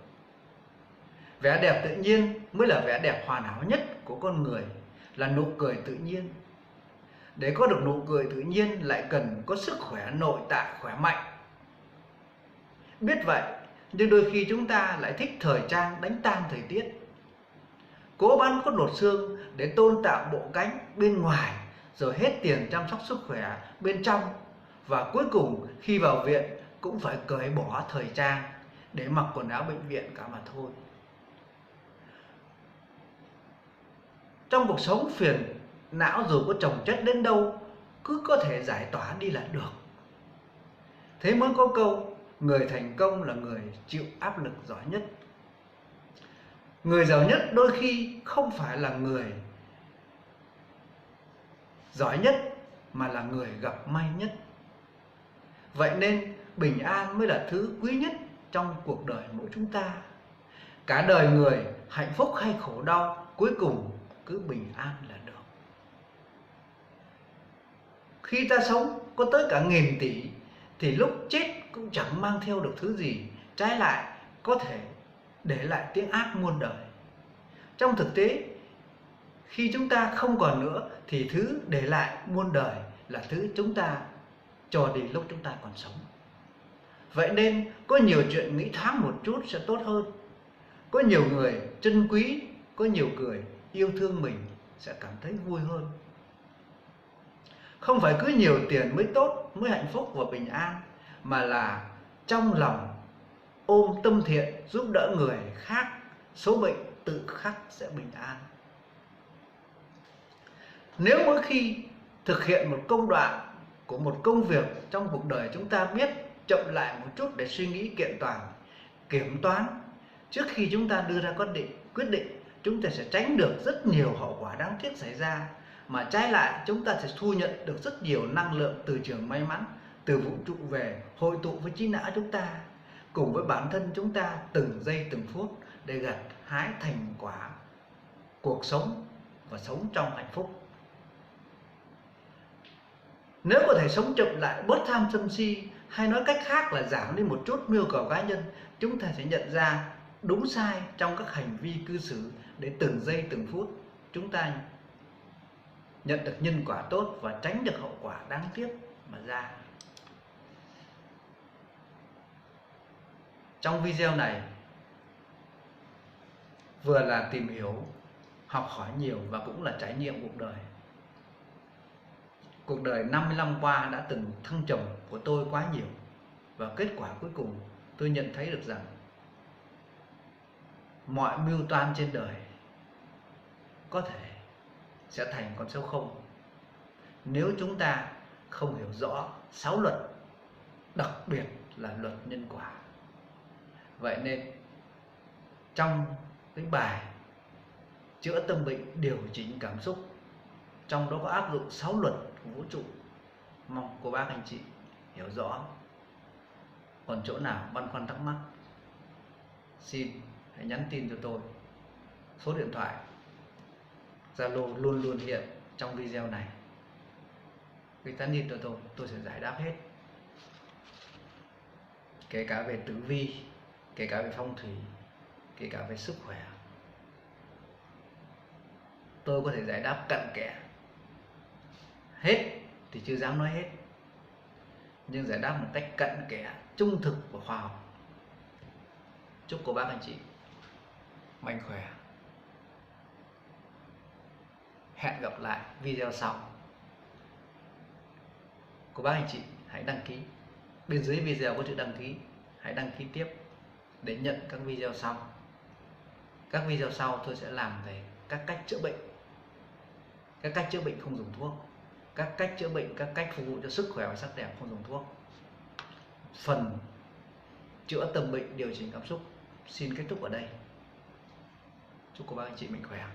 Speaker 1: Vẻ đẹp tự nhiên mới là vẻ đẹp hoàn hảo nhất của con người, là nụ cười tự nhiên. Để có được nụ cười tự nhiên lại cần có sức khỏe nội tại khỏe mạnh. Biết vậy, nhưng đôi khi chúng ta lại thích thời trang đánh tan thời tiết, cố bán cốt lột xương để tôn tạo bộ cánh bên ngoài, rồi hết tiền chăm sóc sức khỏe bên trong, và cuối cùng khi vào viện cũng phải cởi bỏ thời trang để mặc quần áo bệnh viện cả mà thôi. Trong cuộc sống phiền não dù có chồng chất đến đâu, cứ có thể giải tỏa đi là được. Thế mới có câu người thành công là người chịu áp lực giỏi nhất. Người giàu nhất đôi khi không phải là người giỏi nhất, mà là người gặp may nhất. Vậy nên bình an mới là thứ quý nhất trong cuộc đời mỗi chúng ta. Cả đời người hạnh phúc hay khổ đau, cuối cùng cứ bình an là được. Khi ta sống có tới cả 1000 tỷ thì lúc chết cũng chẳng mang theo được thứ gì, trái lại có thể để lại tiếng ác muôn đời. Trong thực tế, khi chúng ta không còn nữa thì thứ để lại muôn đời là thứ chúng ta cho đi lúc chúng ta còn sống. Vậy nên có nhiều chuyện nghĩ thoáng một chút sẽ tốt hơn. Có nhiều người trân quý, có nhiều người yêu thương mình sẽ cảm thấy vui hơn. Không phải cứ nhiều tiền mới tốt, mới hạnh phúc và bình an, mà là trong lòng ôm tâm thiện giúp đỡ người khác, số bệnh tự khắc sẽ bình an. Nếu mỗi khi thực hiện một công đoạn của một công việc trong cuộc đời, chúng ta biết chậm lại một chút để suy nghĩ kiện toàn, kiểm toán trước khi chúng ta đưa ra quyết định, chúng ta sẽ tránh được rất nhiều hậu quả đáng tiếc xảy ra, mà trái lại chúng ta sẽ thu nhận được rất nhiều năng lượng từ trường may mắn, từ vũ trụ về hội tụ với trí não chúng ta, cùng với bản thân chúng ta từng giây từng phút để gặt hái thành quả cuộc sống và sống trong hạnh phúc. Nếu có thể sống chậm lại, bớt tham sân si, hay nói cách khác là giảm đi một chút nhu cầu cá nhân, chúng ta sẽ nhận ra đúng sai trong các hành vi cư xử, để từng giây từng phút chúng ta nhận được nhân quả tốt và tránh được hậu quả đáng tiếc mà ra. Trong video này vừa là tìm hiểu, học hỏi nhiều và cũng là trải nghiệm cuộc đời. Cuộc đời 50 năm qua đã từng thăng trầm của tôi quá nhiều, và kết quả cuối cùng tôi nhận thấy được rằng mọi mưu toan trên đời có thể sẽ thành con số 0 nếu chúng ta không hiểu rõ 6 luật đặc biệt là luật nhân quả. Vậy nên trong cái bài chữa tâm bệnh, điều chỉnh cảm xúc, trong đó có áp dụng 6 luật của vũ trụ. Mong cô bác anh chị hiểu rõ. Còn chỗ nào băn khoăn thắc mắc, xin hãy nhắn tin cho tôi. Số điện thoại Zalo luôn luôn hiện trong video này. Cứ nhắn tin cho tôi sẽ giải đáp hết. Kể cả về tử vi, kể cả về phong thủy, kể cả về sức khỏe. Tôi có thể giải đáp cặn kẽ. Hết thì chưa dám nói hết, nhưng giải đáp một cách cặn kẽ, trung thực và khoa học. Chúc cô bác anh chị mạnh khỏe. Hẹn gặp lại video sau. Cô bác anh chị hãy đăng ký. Bên dưới video có chữ đăng ký, hãy đăng ký tiếp để nhận các video sau. Các video sau tôi sẽ làm về các cách chữa bệnh. Các cách chữa bệnh không dùng thuốc. Các cách chữa bệnh, các cách phục vụ cho sức khỏe và sắc đẹp không dùng thuốc. Phần chữa tâm bệnh, điều chỉnh cảm xúc xin kết thúc ở đây. Chúc cô bác anh chị mạnh khỏe.